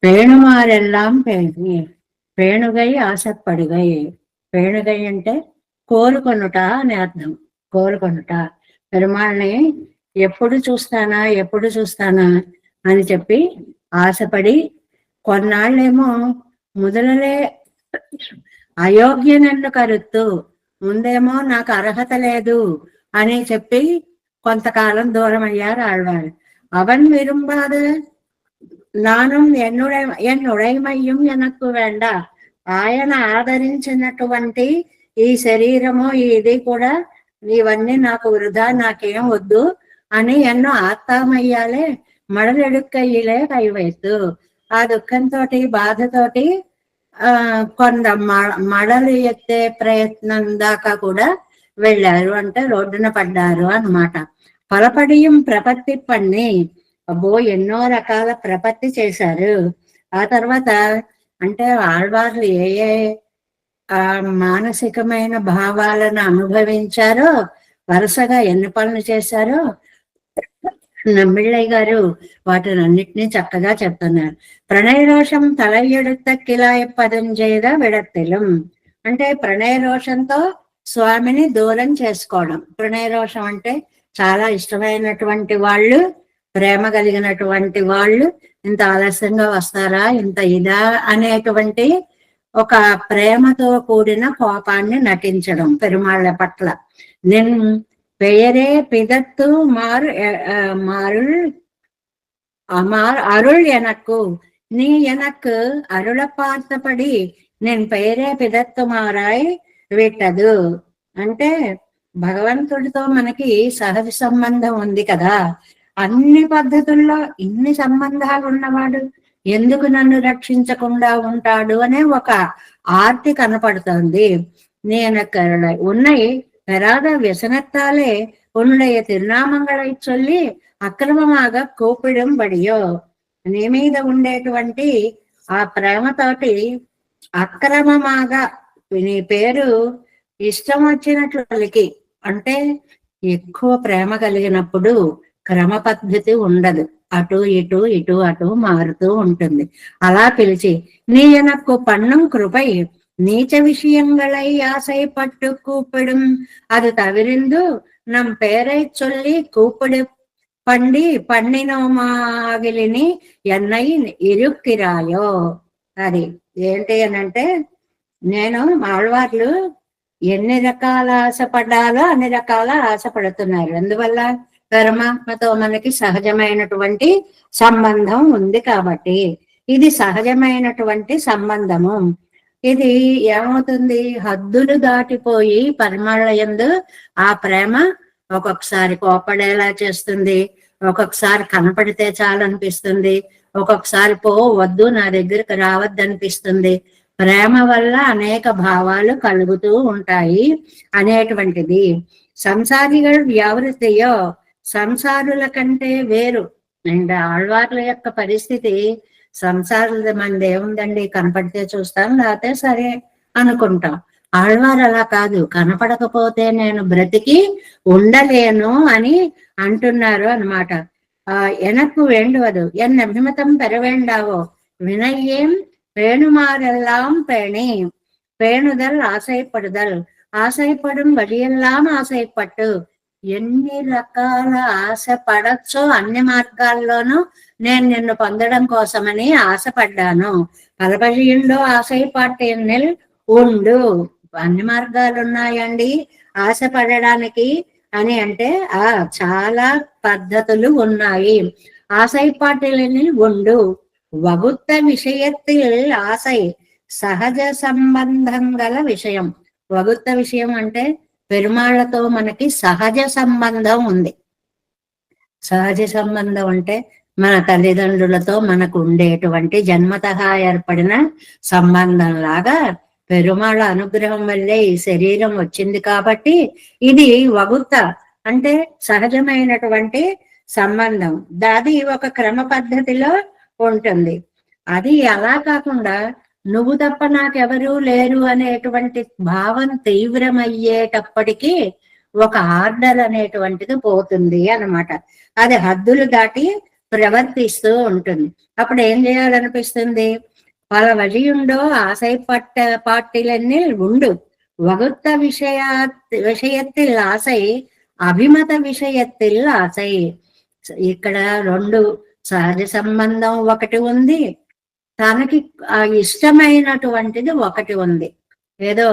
పేణుమారెల్లాం పేణి, పేణుగై ఆసప్పడిగై. పేణుగై అంటే కోరుకొనుట అని అర్థం. కోరుకొనుట, పెరుమాళ్ళని ఎప్పుడు చూస్తానా ఎప్పుడు చూస్తానా అని చెప్పి ఆశపడి, కొన్నాళ్ళేమో మొదలలే అయోగ్యనన్ను కరుత్తు, ముందేమో నాకు అర్హత లేదు అని చెప్పి కొంతకాలం దూరం అయ్యారు ఆళ్వారు. అవన్ విరుంబాద నానం ఎన్నుడైమయ్యం ఎనక్కు వేండ, ఆయన ఆదరించినటువంటి ఈ శరీరము ఇది కూడా ఇవన్నీ నాకు వృధా, నాకేం వద్దు అని ఎన్నో ఆత్తామయ్యాలే మడలెడుక్కయ్యలే కైవైతు. ఆ దుఃఖంతో బాధతోటి కొంత మడలు ఎత్తే ప్రయత్నం దాకా కూడా వెళ్ళారు, అంటే రోడ్డున పడ్డారు అన్నమాట. పలపడియం ప్రపత్తి పన్ని, అబ్బో ఎన్నో రకాల ప్రపత్తి చేశారు. ఆ తర్వాత అంటే ఆళ్వార్లు ఏ ఏ మానసికమైన భావాలను అనుభవించారో, వరుసగా ఎన్ని పనులు చేశారో నమ్మిళ్ళయ్య గారు వాటిని అన్నిటినీ చక్కగా చెప్తున్నారు. ప్రణయరోషం తల ఎడుత కిలాయ పదం చేయదా విడత్తిలం, అంటే ప్రణయరోషంతో స్వామిని దూరం చేసుకోవడం. ప్రణయరోషం అంటే చాలా ఇష్టమైనటువంటి వాళ్ళు, ప్రేమ కలిగినటువంటి వాళ్ళు ఇంత ఆలస్యంగా వస్తారా, ఇంత ఇదా అనేటువంటి ఒక ప్రేమతో కూడిన కోపాన్ని నటించడం పెరుమాళ్ళ పట్ల. నేను பெயரே பிதத்து அருள் எனக்கு, நீ எனக்கு అరుళ பார்த்தபடி నేను పేరే పిదత్తుమారాయ్ విట్టదు. అంటే భగవంతుడితో మనకి సహజ సంబంధం ఉంది కదా, అన్ని పద్ధతుల్లో ఇన్ని సంబంధాలు ఉన్నవాడు ఎందుకు నన్ను రక్షించకుండా ఉంటాడు అనే ఒక ఆర్తి కనపడుతోంది. నేను ఉన్నాయి பெறாத వ్యసనத்தாலே உன்னுடைய திருநாமங்களை சொல்லி అక్రమమాగా కోపిడంబడియో, నీ మీద ఉండేటువంటి ఆ ప్రేమతోటి అక్రమమాగా నీ పేరు ఇష్టం వచ్చినట్లకి, అంటే ఎక్కువ ప్రేమ కలిగినప్పుడు క్రమ పద్ధతి ఉండదు, అటు ఇటు ఇటు అటు మారుతూ ఉంటుంది. అలా పిలిచి నీ ఎనక్కు పన్నం కృపై நீச்ச விஷயங்களை ஆசைப்பட்டு கூப்பிடும் அது தவிர்ந்து நம் பெயரை சொல்லி கூப்பிடு పండినోమాగిలిని ఎన్నై ఇరుక్కిరాయో. అది ఏంటి అని అంటే, నేను ఆళ్వార్లు ఎన్ని రకాల ఆశపడ్డాలో అన్ని రకాల ఆశపడుతున్నారు. అందువల్ల పరమాత్మతో మనకి సహజమైనటువంటి సంబంధం ఉంది కాబట్టి, ఇది సహజమైనటువంటి సంబంధము. ఇది ఏమవుతుంది, హద్దులు దాటిపోయి పరిమళ యందు ఆ ప్రేమ ఒక్కొక్కసారి కోపడేలా చేస్తుంది, ఒక్కొక్కసారి కనపడితే చాలనిపిస్తుంది, ఒక్కొక్కసారి వద్దు నా దగ్గరకు రావద్దనిపిస్తుంది. ప్రేమ వల్ల అనేక భావాలు కలుగుతూ ఉంటాయి అనేటువంటిది. సంసారిகள் వ్యావృతియో, సంసారుల కంటే వేరు. అండ్ ఆళ్వార్ల యొక్క పరిస్థితి, సంసారుల మంది ఏముందండి, కనపడితే చూస్తాం లేకపోతే సరే అనుకుంటాం. ఆళ్వారు అలా కాదు, కనపడకపోతే నేను బ్రతికి ఉండలేను అని అంటున్నారు అన్నమాట. எனக்கு வேண்டுவது என் அபிமதம் பெற வேண்டாவோ வினையேம் பேணுமாறெல்லாம் பேணி பேணுதல் ఆశయపడుదల్ ఆశయపడం వడియెల్లాం ఆశయపట్టు ఎన్ని రకాల ఆశ పడచ్చో అన్ని మార్గాల్లోనూ నేను నిన్ను పొందడం కోసమని ఆశపడ్డాను. పలపడిలో ఆశయపాటు ఎన్నెల్ ఉండు. అన్ని మార్గాలు ఉన్నాయండి ఆశపడడానికి అని అంటే చాలా పద్ధతులు ఉన్నాయి. ఆశయపాటిని ఉండు. వగుత్త విషయத்தில் ఆశై సహజ సంబంధం గల విషయం. వగుత్త విషయం అంటే పెరుమాళ్లతో మనకి సహజ సంబంధం ఉంది. సహజ సంబంధం అంటే మన తల్లిదండ్రులతో మనకు ఉండేటువంటి జన్మతః ఏర్పడిన సంబంధం లాగా పెరుమాళ అనుగ్రహం వల్లే ఈ శరీరం వచ్చింది కాబట్టి ఇది వగుత్త అంటే సహజమైనటువంటి సంబంధం. అది ఒక క్రమ పద్ధతిలో ఉంటుంది. అది అలా కాకుండా నువ్వు తప్ప నాకెవరూ లేరు అనేటువంటి భావం తీవ్రమయ్యేటప్పటికీ ఒక ఆర్డర్ అనేటువంటిది పోతుంది అన్నమాట. అది హద్దులు దాటి ప్రవర్తిస్తూ ఉంటుంది. అప్పుడు ఏం చేయాలనిపిస్తుంది? పల వழியுண்டோ ஆசைப்பட்ட பாட்டிலென்னி ఉండు. వగుత్త విషయத்தில் ఆశై అభిమత విషయத்தில் ఆశై. ఇక్కడ రెండు సహజ సంబంధం ఒకటి ఉంది, తనకి ఇష్టమైనటువంటిది ఒకటి ఉంది. ఏదో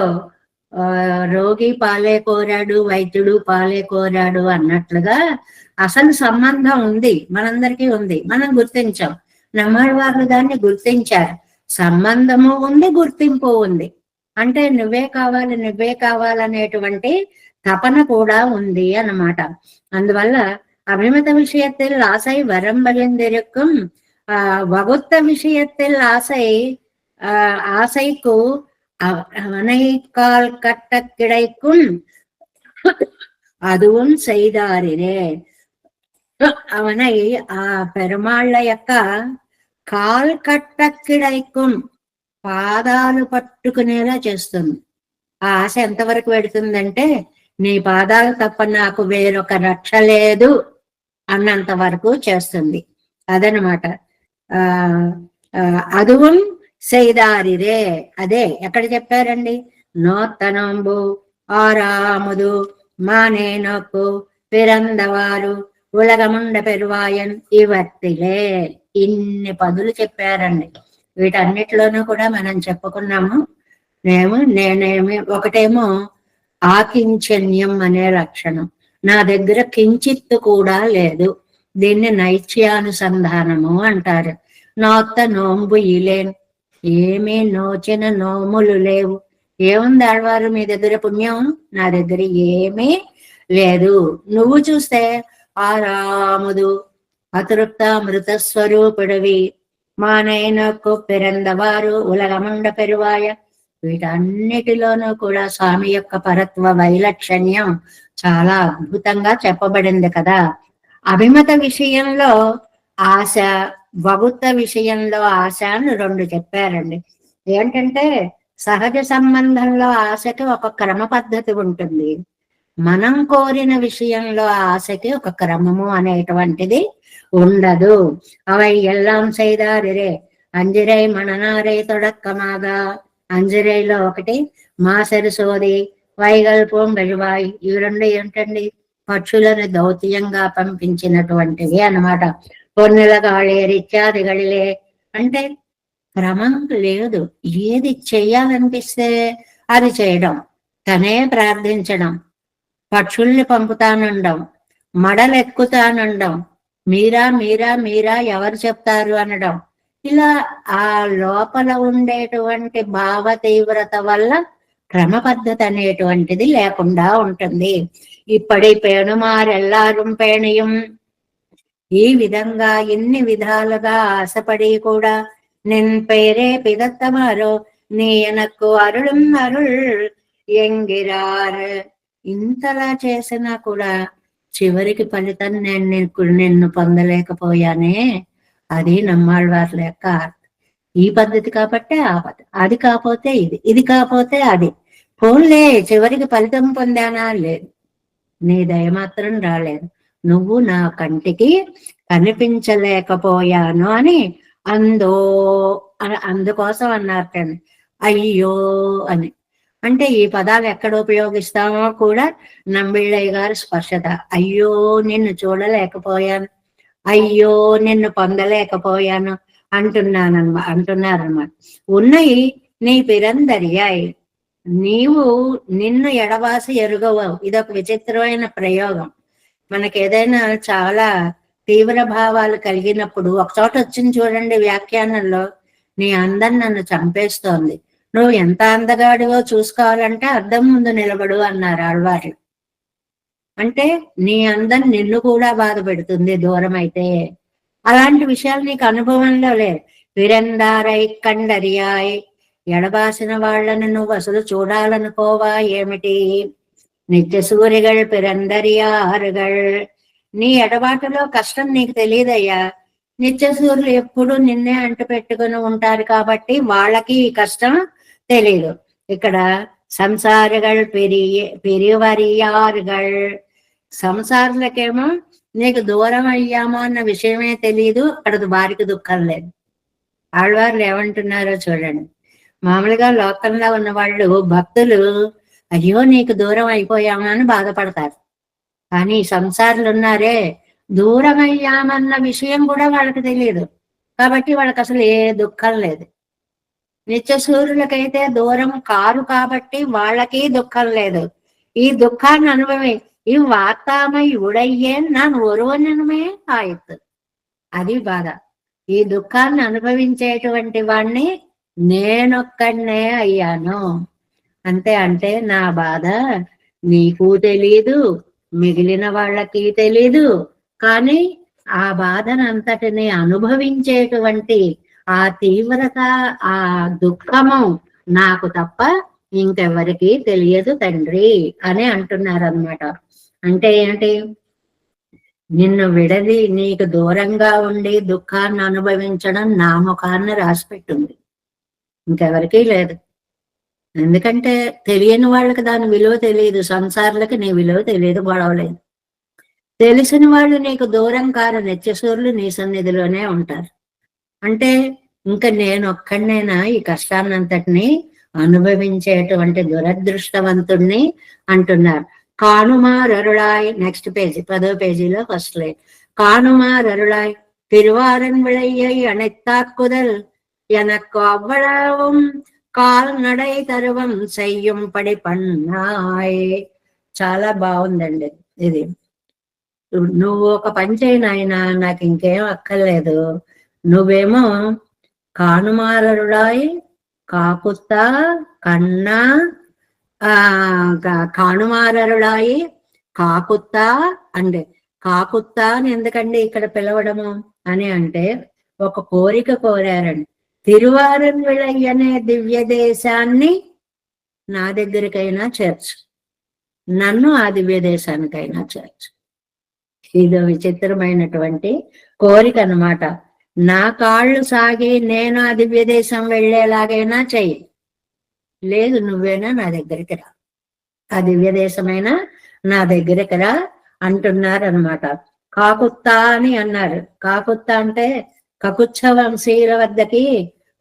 రోగి పాలే కోరాడు వైద్యుడు పాలే కోరాడు అన్నట్లుగా అసలు సంబంధం ఉంది, మనందరికీ ఉంది, మనం గుర్తించాం. నమ్మవాళ్ళు దాన్ని గుర్తించారు. సంబంధము ఉంది, గుర్తింపు ఉంది. అంటే నువ్వే కావాలనేటువంటి తపన కూడా ఉంది అన్నమాట. అందువల్ల అభిమత విషయத்தில் ఆశై వరం బలిందిరుக்கும் వగుత్త విషయத்தில் ఆశై ఆశைக்கு அவனைக்கால் கட்ட கிடைக்கும் அதுவும் செய்தாரிరే. அவனை పెరుమాళ్ళ యొక్క కాల్ కట్ట కిడైకుం పాదాలు పట్టుకునేలా చేస్తుంది. ఆ ఆశ ఎంతవరకు పెడుతుందంటే నీ పాదాలు తప్ప నాకు వేరొక రక్ష లేదు అన్నంత వరకు చేస్తుంది. అదనమాట. అదువం செய்தாரிరే. అదే ఎక్కడ చెప్పారండి? నోత్తనంబు ఆరాముదు మానే నొక్కు పిరందవారు ఉలగముండ పెరువాయన్ ఇవత్తిలే. ఇన్ని పదులు చెప్పారండి. వీటన్నిటిలోనూ కూడా మనం చెప్పుకున్నాము. నేనేమి ఒకటేమో ఆకించన్యం అనే లక్షణం. నా దగ్గర కించిత్తు కూడా లేదు. దీన్ని నైత్యానుసంధానము అంటారు. నోత్త నోంబు ఇలేన్, ఏమీ నోచిన నోములు లేవు. ఏముంది ఆడవారు మీ దగ్గర పుణ్యం? నా దగ్గర ఏమీ లేదు. నువ్వు చూస్తే ఆరాముదు అతృప్త మృత స్వరూపుడివి, మానైనకు పిరందవారు ఉలగముండ పెరువాయ. వీటన్నిటిలోనూ కూడా స్వామి యొక్క పరత్వ వైలక్షణ్యం చాలా అద్భుతంగా చెప్పబడింది కదా. అభిమత విషయంలో ఆశ, వగుత్త విషయంలో ఆశ అని రెండు చెప్పారండి. ఏంటంటే సహజ సంబంధంలో ఆశకి ఒక క్రమ పద్ధతి ఉంటుంది. మనం కోరిన విషయంలో ఆశకి ఒక క్రమము అనేటువంటిది ఉండదు. అவை ఎల్లాం செய்தாரிరే. అంజరై మననారై తొడక్కమాగా. అంజరైలో ఒకటి మాసరి సోది వైగల్పం వెలువాయి. ఇవి రెండు ఏంటండి? పక్షులను దౌత్యంగా పంపించినటువంటివి అన్నమాట. పొన్నెల గాళేరిత్యాదిగడిలే అంటే క్రమం లేదు. ఏది చెయ్యాలనిపిస్తే అది చేయడం, తనే ప్రార్థించడం, పక్షుల్ని పంపుతానండం, మడలెక్కుతానండం, మీరా మీరా మీరా ఎవరు చెప్తారు అనడం. ఇలా ఆ లోపల ఉండేటువంటి భావ తీవ్రత వల్ల క్రమ పద్ధతి అనేటువంటిది లేకుండా ఉంటుంది. ఇప్పటి పేణుమారెల్లారం పేణియం. ఈ విధంగా ఎన్ని విధాలుగా ఆశపడి కూడా నిన్ పేరే పిదత్తమారో నీ ఎనక్కు అరుళం అరుళ్ ఎంగిరార్. ఇంతలా చేసినా కూడా చివరికి ఫలితం నిన్ను పొందలేకపోయానే. అది నమ్మాళ్ళవార్ల యొక్క ఈ పద్ధతి కాబట్టే ఆ పద్ధతి. అది కాకపోతే ఇది, ఇది కాకపోతే అది. పోన్లే చివరికి ఫలితం పొందానా? లేదు. నీ దయ మాత్రం రాలేదు. నువ్వు నా కంటికి కనిపించలేకపోయాను అని అందో అందుకోసం అన్నారు కానీ అయ్యో అని. అంటే ఈ పదాలు ఎక్కడ ఉపయోగిస్తామో కూడా నంబిళ్ళయ్య గారు స్పష్టత. అయ్యో నిన్ను చూడలేకపోయాను, అయ్యో నిన్ను పొందలేకపోయాను అంటున్నారన్నమాట. ఉన్నాయి నీ పిరందరియాయి, నీవు నిన్ను ఎడవాసి ఎరుగవు. ఇదొక విచిత్రమైన ప్రయోగం. మనకి ఏదైనా చాలా తీవ్ర భావాలు కలిగినప్పుడు ఒకచోట వచ్చింది చూడండి వ్యాఖ్యానంలో, నీ అందం నన్ను చంపేస్తోంది, నువ్వు ఎంత అందగాడివో చూసుకోవాలంటే అద్దం ముందు నిలబడు అన్నారు ఆళ్వారు. అంటే నీ అందం నిన్ను కూడా బాధ పెడుతుంది దూరం అయితే. అలాంటి విషయాలు నీకు అనుభవంలో లేదు. విరందారై కండరియాయ్, ఎడబాసిన వాళ్ళని నువ్వు అసలు చూడాలనుకోవా ఏమిటి? నిత్య సూర్యగల్ పిరందరియారుగల్, నీ ఎడబాటులో కష్టం నీకు తెలియదయ్యా. నిత్య సూర్యులు ఎప్పుడు నిన్నే అంటు పెట్టుకుని ఉంటారు కాబట్టి వాళ్ళకి ఈ కష్టం తెలియదు. ఇక్కడ సంసారగల్ పెరివరియారుగల్, సంసారులకేమో నీకు దూరం అయ్యామో అన్న విషయమే తెలియదు, అక్కడ వారికి దుఃఖం లేదు. ఆళ్వార్లు ఏమంటున్నారో చూడండి. మామూలుగా లోకంలో ఉన్న వాళ్ళు భక్తులు అయ్యో నీకు దూరం అయిపోయామా అని బాధపడతారు. కానీ సంసారులు ఉన్నారే, దూరం అయ్యామన్న విషయం కూడా వాళ్ళకి తెలియదు, కాబట్టి వాళ్ళకి అసలు ఏ దుఃఖం లేదు. నిత్య సూర్యులకైతే దూరం కారు కాబట్టి వాళ్ళకి దుఃఖం లేదు. ఈ దుఃఖాన్ని అనుభవి ఈ వార్తామై ఉడయ్యేన్ నాన్ ఒరువనమే ఆయుత్, అది బాధ. ఈ దుఃఖాన్ని అనుభవించేటువంటి వాణ్ణి నేనొక్కడనే అయ్యాను అంతే. అంటే నా బాధ నీకు తెలీదు, మిగిలిన వాళ్ళకి తెలీదు, కానీ ఆ బాధనంతటిని అనుభవించేటువంటి ఆ తీవ్రత, ఆ దుఃఖము నాకు తప్ప ఇంకెవరికి తెలియదు తండ్రి అని అంటున్నారన్నమాట. అంటే ఏంటి? నిన్ను విడది నీకు దూరంగా ఉండి దుఃఖాన్ని అనుభవించడం నా ముఖాన్ని రాసిపెట్టుంది, ఇంకెవరికీ లేదు. ఎందుకంటే తెలియని వాళ్ళకి దాని విలువ తెలియదు, సంసారులకి నీ విలువ తెలియదు, గొడవలేదు. తెలిసిన వాళ్ళు నీకు దూరం కారు, నిత్యసూరులు నీ సన్నిధిలోనే ఉంటారు. అంటే ఇంకా నేను ఒక్కడినైనా ఈ కష్టాన్నంతటిని అనుభవించేటువంటి దురదృష్టవంతుణ్ణి అంటున్నారు. కానుమారరుళాయ్, నెక్స్ట్ పేజీ 10వ పేజీలో ఫస్ట్ లైన్. కానుమారరుళాయ్ తిరువారన్ విళయ్యై అణెత్తాక్కుదల్ எனக்கு அவ்வளவும் కాల్నడై తరువం సయ్యం పడి పన్నాయ్. చాలా బాగుందండి ఇది. నువ్వు ఒక పని చేయి నాయన, నాకు ఇంకేం అక్కర్లేదు. నువ్వేమో కానుమారరుడాయ్ కాకుత్తా కన్నా కానుమారరుడాయి కాకుత్తా అంటే కాకుత్తా అని ఎందుకండి ఇక్కడ పిలవడము అని అంటే ఒక కోరిక కోరారండి. తిరువారన్ విళయ్య అనే దివ్య దేశాన్ని నా దగ్గరికైనా చేర్చు, నన్ను ఆ దివ్య దేశానికైనా చేర్చు. ఇదో విచిత్రమైనటువంటి కోరిక అన్నమాట. నా కాళ్ళు సాగి నేను ఆ దివ్య దేశం వెళ్ళేలాగైనా చెయ్యి, లేదు నువ్వేనా నా దగ్గరికి రా, ఆ దివ్య దేశమైనా నా దగ్గరికి రా అంటున్నారు అనమాట. కాకుత్తా అని అన్నారు. కాకుత్తా అంటే కకుత్స వంశీయుల వద్దకి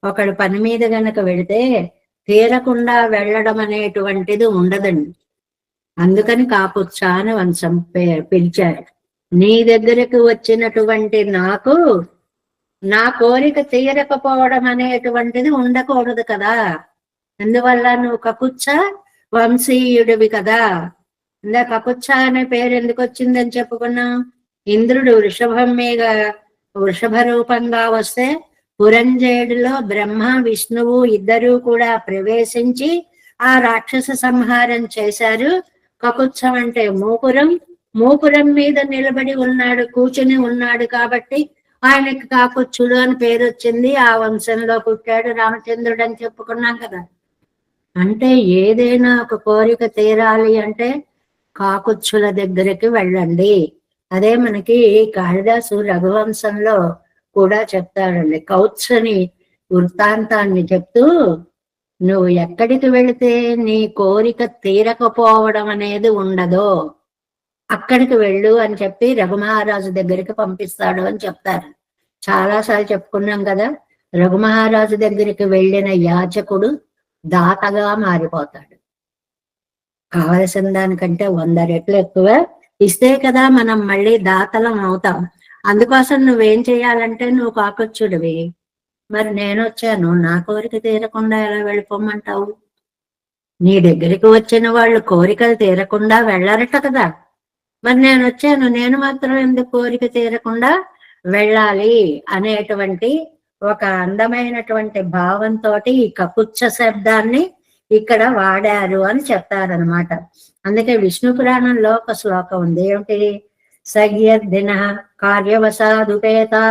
ఒకడు పని మీద గనక వెళితే తీరకుండా వెళ్ళడం అనేటువంటిది ఉండదండి. అందుకని కాకుత్స అని వంశం పిలిచారు. నీ దగ్గరకు వచ్చినటువంటి నాకు నా కోరిక తీరకపోవడం అనేటువంటిది ఉండకూడదు కదా, అందువల్ల నువ్వు కకుత్స వంశీయుడివి కదా. ఇందా కకుత్స అనే పేరు ఎందుకు వచ్చిందని చెప్పుకున్నాం. ఇంద్రుడు వృషభం మీద వృషభ రూపంగా వస్తే పురంజేడులో బ్రహ్మ విష్ణువు ఇద్దరూ కూడా ప్రవేశించి ఆ రాక్షస సంహారం చేశారు. కకుత్సం అంటే మూపురం, మూపురం మీద నిలబడి ఉన్నాడు, కూర్చుని ఉన్నాడు కాబట్టి ఆయనకి కాకుత్సుడు అని పేరు వచ్చింది. ఆ వంశంలో పుట్టాడు రామచంద్రుడు అని చెప్పుకున్నాం కదా. అంటే ఏదైనా ఒక కోరిక తీరాలి అంటే కాకుత్సుల దగ్గరికి వెళ్ళండి. అదే మనకి కాళిదాసు రఘువంశంలో కూడా చెప్తాడండి. కౌత్సని వృత్తాంతాన్ని చెప్తూ, నువ్వు ఎక్కడికి వెళితే నీ కోరిక తీరకపోవడం అనేది ఉండదో అక్కడికి వెళ్ళు అని చెప్పి రఘుమహారాజు దగ్గరికి పంపిస్తాడు అని చెప్తారు. చాలాసార్లు చెప్పుకున్నాం కదా, రఘుమహారాజు దగ్గరికి వెళ్ళిన యాచకుడు దాతగా మారిపోతాడు. కావలసిన దానికంటే 100 రెట్లు ఎక్కువ ఇస్తే కదా మనం మళ్ళీ దాతలం అవుతాం. అందుకోసం నువ్వేం చేయాలంటే, నువ్వు కాకొచ్చుడివి, మరి నేను వచ్చాను, నా కోరిక తీరకుండా ఎలా వెళ్ళిపోమంటావు? నీ దగ్గరికి వచ్చిన వాళ్ళు కోరికలు తీరకుండా వెళ్ళరట కదా, మరి నేను వచ్చాను, నేను మాత్రం ఎందుకు కోరిక తీరకుండా వెళ్ళాలి అనేటువంటి ఒక అందమైనటువంటి భావంతో ఈ కకుత్స శబ్దాన్ని ఇక్కడ వాడారు అని చెప్తారనమాట. అందుకే విష్ణు పురాణంలో ఒక శ్లోకం ఉంది, ఏమిటి? సయ్యద్దిన కార్యవసాదుపేతా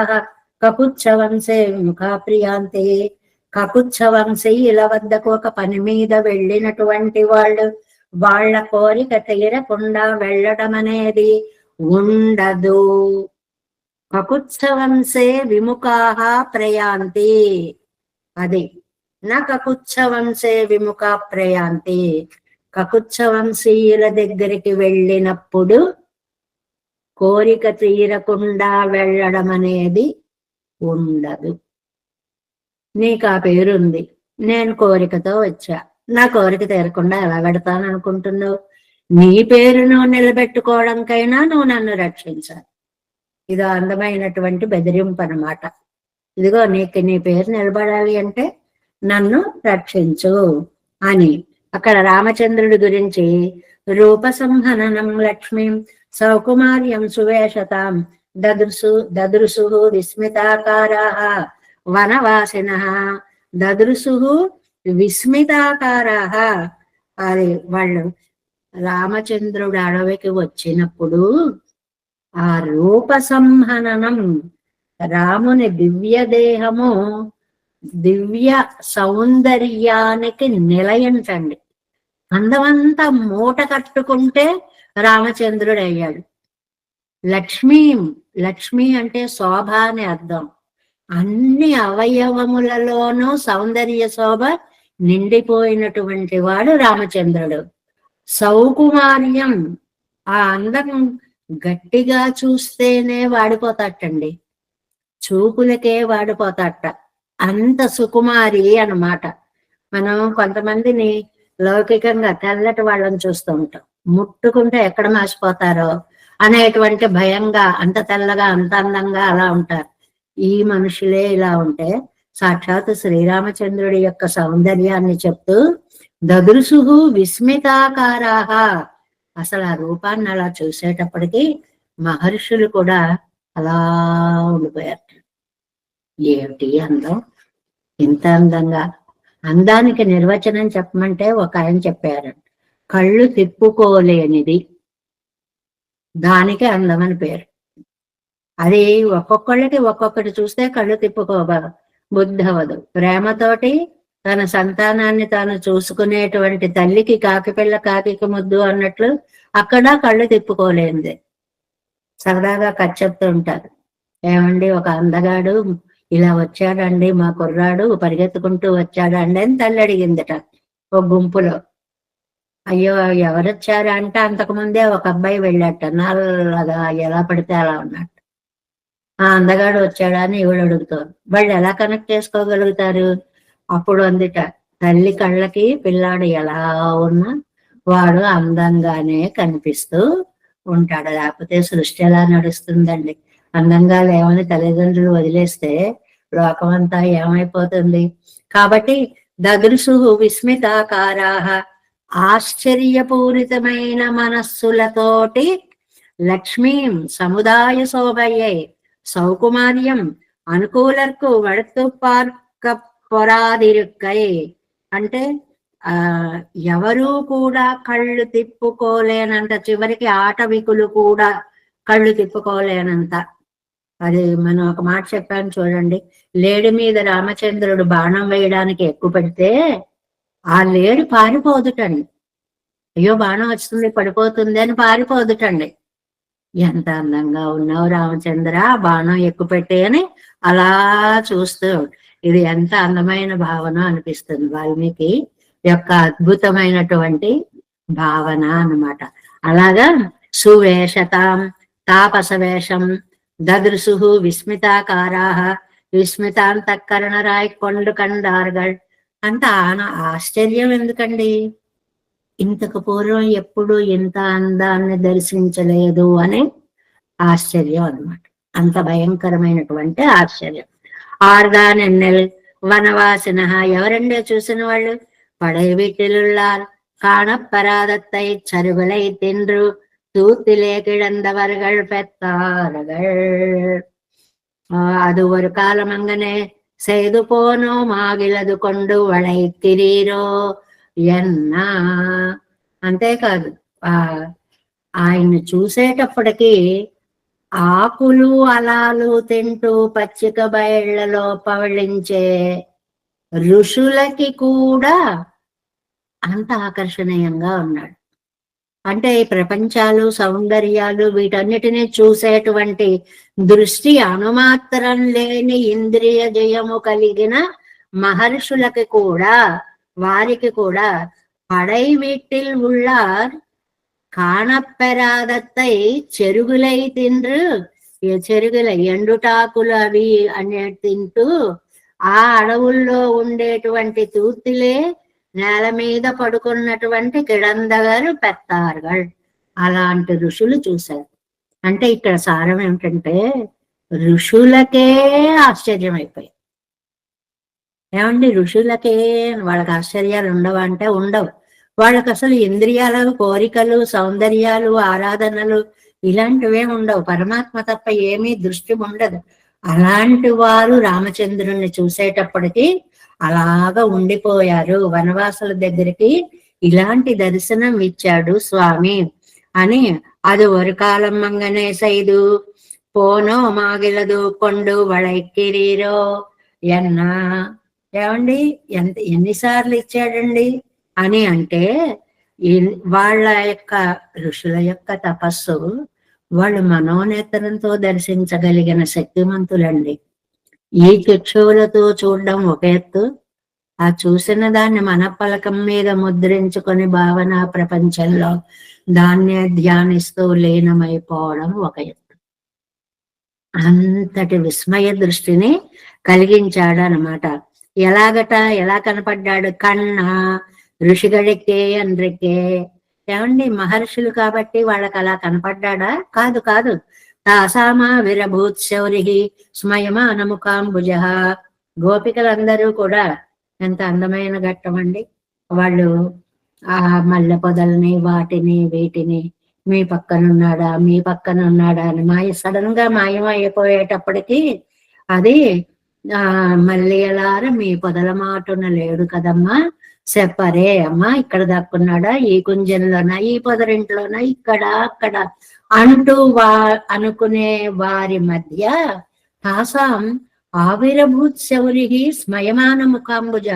కకుత్స వంశే ముఖా ప్రియాంతే. కకుత్స వంశీయుల వద్దకు ఒక పని మీద వెళ్ళినటువంటి వాళ్ళు, వాళ్ళ కోరిక తీరకుండా వెళ్ళడం అనేది ఉండదు. కకుత్సవంసే విముఖాః ప్రయాంతి. అది నా కకుత్సవంసే విముఖ ప్రయాంతి. కకుత్సవంశీయుల దగ్గరికి వెళ్ళినప్పుడు కోరిక తీరకుండా వెళ్ళడం అనేది ఉండదు. నీకు ఆ పేరుంది, నేను కోరికతో వచ్చా, నా కోరిక తీరకుండా ఎలా పెడతాను అనుకుంటున్నావు? నీ పేరును నిలబెట్టుకోవడంకైనా నువ్వు నన్ను రక్షించాలి. ఇదో అందమైనటువంటి బెదిరింపు అన్నమాట. ఇదిగో నీకు నీ పేరు నిలబడాలి అంటే నన్ను రక్షించు అని. అక్కడ రామచంద్రుడి గురించి రూపసంహననం లక్ష్మీం సౌకుమార్యం సువేషతాం దదృశు విస్మితాకారాః వనవాసినః. దదృశు విస్మితాకారాః. అది వాళ్ళు రామచంద్రుడు అడవికి వచ్చినప్పుడు ఆ రూప సంహననం, రాముని దివ్య దేహము దివ్య సౌందర్యానికి నిలయంటండి. అందమంతా మూట కట్టుకుంటే రామచంద్రుడు అయ్యాడు. లక్ష్మి అంటే శోభ అని అర్థం. అన్ని అవయవములలోనూ సౌందర్య శోభ నిండిపోయినటువంటి వాడు రామచంద్రుడు. సౌకుమార్యం, ఆ అందం గట్టిగా చూస్తేనే వాడిపోతాటండి, చూపులకే వాడిపోతాట, అంత సుకుమారి అన్నమాట. మనం కొంతమందిని లౌకికంగా తెల్లటి వాళ్ళని చూస్తూ ఉంటాం, ముట్టుకుంటే ఎక్కడ మాసిపోతారో అనేటువంటి భయంగా అంత తెల్లగా అంత అందంగా అలా ఉంటారు. ఈ మనుషులే ఇలా ఉంటే సాక్షాత్ శ్రీరామచంద్రుడి యొక్క సౌందర్యాన్ని చెప్తూ దదృశు విస్మితాకారాః. అసలు ఆ రూపాన్ని అలా చూసేటప్పటికి మహర్షులు కూడా అలా ఉండిపోయారు. ఏమిటి అందం, ఇంత అందంగా. అందానికి నిర్వచనం చెప్పమంటే ఒక ఆయన చెప్పారు, కళ్ళు తిప్పుకోలేనిది, దానికి అందం అని పేరు. అది ఒక్కొక్కళ్ళకి ఒక్కొక్కటి చూస్తే కళ్ళు బుద్ధి అవ్వదు. ప్రేమతోటి తన సంతానాన్ని తాను చూసుకునేటువంటి తల్లికి కాకిపిల్ల కాకికి ముద్దు అన్నట్లు అక్కడ కళ్ళు తిప్పుకోలేనిది. సరదాగా కథ చెప్తూ ఉంటారు, ఏమండి ఒక అందగాడు ఇలా వచ్చాడండి, మా కుర్రాడు పరిగెత్తుకుంటూ వచ్చాడండి అని తల్లి అడిగిందట ఒక గుంపులో. అయ్యో ఎవరొచ్చారా అంటే అంతకుముందే ఒక అబ్బాయి వెళ్ళాట, నల్లగా ఎలా పడితే అలా ఉన్నట్టు. ఆ అందగాడు వచ్చాడా అని ఇవిడు అడుగుతారు. వాళ్ళు ఎలా కనెక్ట్ చేసుకోగలుగుతారు? అప్పుడు అందుట, తల్లి కళ్ళకి పిల్లాడు ఎలా ఉన్నా వాడు అందంగానే కనిపిస్తూ ఉంటాడు, లేకపోతే సృష్టి ఎలా నడుస్తుందండి? అందంగా లేవని తల్లిదండ్రులు వదిలేస్తే లోకమంతా ఏమైపోతుంది? కాబట్టి దదృశు విస్మితాకారాః, ఆశ్చర్యపూరితమైన మనస్సులతోటి లక్ష్మీం సముదాయ శోభయ్యే సౌకుమార్యం అనుకూలకు వడుతు పార్క పొరాదిరుక్కై. అంటే ఎవరూ కూడా కళ్ళు తిప్పుకోలేనంత, చివరికి ఆటవికులు కూడా కళ్ళు తిప్పుకోలేనంత. అది మనం ఒక మాట చెప్పాను చూడండి, లేడి మీద రామచంద్రుడు బాణం వేయడానికి ఎక్కువ పెడితే ఆ లేడి పారిపోదుటండి. అయ్యో బాణం వస్తుంది పడిపోతుంది అని పారిపోదుటండి. ఎంత అందంగా ఉన్నావు రామచంద్ర, బాణం ఎక్కువ పెట్టే అని అలా చూస్తూ, ఇది ఎంత అందమైన భావన అనిపిస్తుంది. వాల్మీకి యొక్క అద్భుతమైనటువంటి భావన అన్నమాట. అలాగా సువేషతాం తాపసవేషం దదృశు విస్మితాకారాः విస్మితాంతఃకరణరాయ్ కొండు కండార్గల్. అంత ఆశ్చర్యం ఎందుకండి, ఇంతకు పూర్వం ఎప్పుడు ఇంత అందాన్ని దర్శించలేదు అని ఆశ్చర్యం అన్నమాట. అంత భయంకరమైనటువంటి ఆశ్చర్యం. ఆర్గానెన్నెల్ వనవాసిన, ఎవరండి చూసిన వాళ్ళు? పడై వీటిలుள்ளார் காணப்பராதத்தை சருவலை தின்று தூத்திலே கிடந்தவர்கள் பெத்தார்கள். அது ஒரு காலமங்கனே செய்து போனோம் ఆగిలదు కొండు వళైతిరీరో ఎన్నా. అంతేకాదు, ఆయన్ని చూసేటప్పటికి ఆకులు అలాలు తింటూ పచ్చిక బయళ్లలో పవళించే ఋషులకి కూడా అంత ఆకర్షణీయంగా ఉన్నాడు. అంటే ఈ ప్రపంచాలు సౌందర్యాలు వీటన్నిటినీ చూసేటువంటి దృష్టి అనుమాత్రం లేని ఇంద్రియ జయము కలిగిన మహర్షులకి కూడా, వారికి కూడా పడై వీటిల్ உள்ளார் కాణపెరాదత్తై చెరుగులై తిండ్రు, చెరుగుల ఎండుటాకులు అవి అనే తింటూ ఆ అడవుల్లో ఉండేటువంటి తూర్తిలే నేల మీద పడుకున్నటువంటి కిడందగారు పెత్తారుగారు, అలాంటి ఋషులు చూశారు. అంటే ఇక్కడ సారం ఏమిటంటే ఋషులకే ఆశ్చర్యం అయిపోయి. ఏమండి, ఋషులకే వాళ్ళకి ఆశ్చర్యాలు ఉండవు అంటే ఉండవు. వాళ్ళకి అసలు ఇంద్రియాలు, కోరికలు, సౌందర్యాలు, ఆరాధనలు ఇలాంటివే ఉండవు. పరమాత్మ తప్ప ఏమీ దృష్టి ఉండదు. అలాంటి వారు రామచంద్రుణ్ణి చూసేటప్పటికి అలాగా ఉండిపోయారు. వనవాసుల దగ్గరికి ఇలాంటి దర్శనం ఇచ్చాడు స్వామి అని. అది ఒక కాలం మంగనే సైదు పోనో మాగిలదు కొండు వళైకిరీరో ఎన్నా. ఏమండి, ఎన్నిసార్లు ఇచ్చాడండి అని అంటే, వాళ్ళ యొక్క ఋషుల యొక్క తపస్సు వాళ్ళు మనోనేత్రంతో దర్శించగలిగిన శక్తిమంతులండి. ఈ చక్షువులతో చూడడం ఒక ఎత్తు, ఆ చూసిన దాన్ని మన పలకం మీద ముద్రించుకొని భావన ప్రపంచంలో దాన్ని ధ్యానిస్తూ లీనమైపోవడం ఒక ఎత్తు. అంతటి విస్మయ దృష్టిని కలిగించాడు అన్నమాట. ఎలాగట, ఎలా కనపడ్డాడు? కన్నా ఋషిగడికే అండ్రికే. ఏమండి, మహర్షులు కాబట్టి వాళ్ళకి అలా కనపడ్డా? కాదు కాదు. తాసామా విరభూత్ శౌరి స్మయమా అనముఖాంబుజ. గోపికలందరూ కూడా ఎంత అందమైన ఘట్టం అండి. వాళ్ళు ఆ మల్లె పొదల్ని, వాటిని వీటిని మీ పక్కనున్నాడా, మీ పక్కనున్నాడా అని సడన్ గా మాయమైపోయేటప్పటికి అది మళ్ళీ ఎలార మీ పొదల మాటున లేడు కదమ్మా, చెప్పరే అమ్మా, ఇక్కడ దక్కున్నాడా, ఈ కుంజంలోనా, ఈ పొదరింట్లోనా, ఇక్కడ అక్కడ అంటూ అనుకునే వారి మధ్య తాసాం ఆవిరభూత్ శౌరి స్మయమాన ముఖాంబుజ.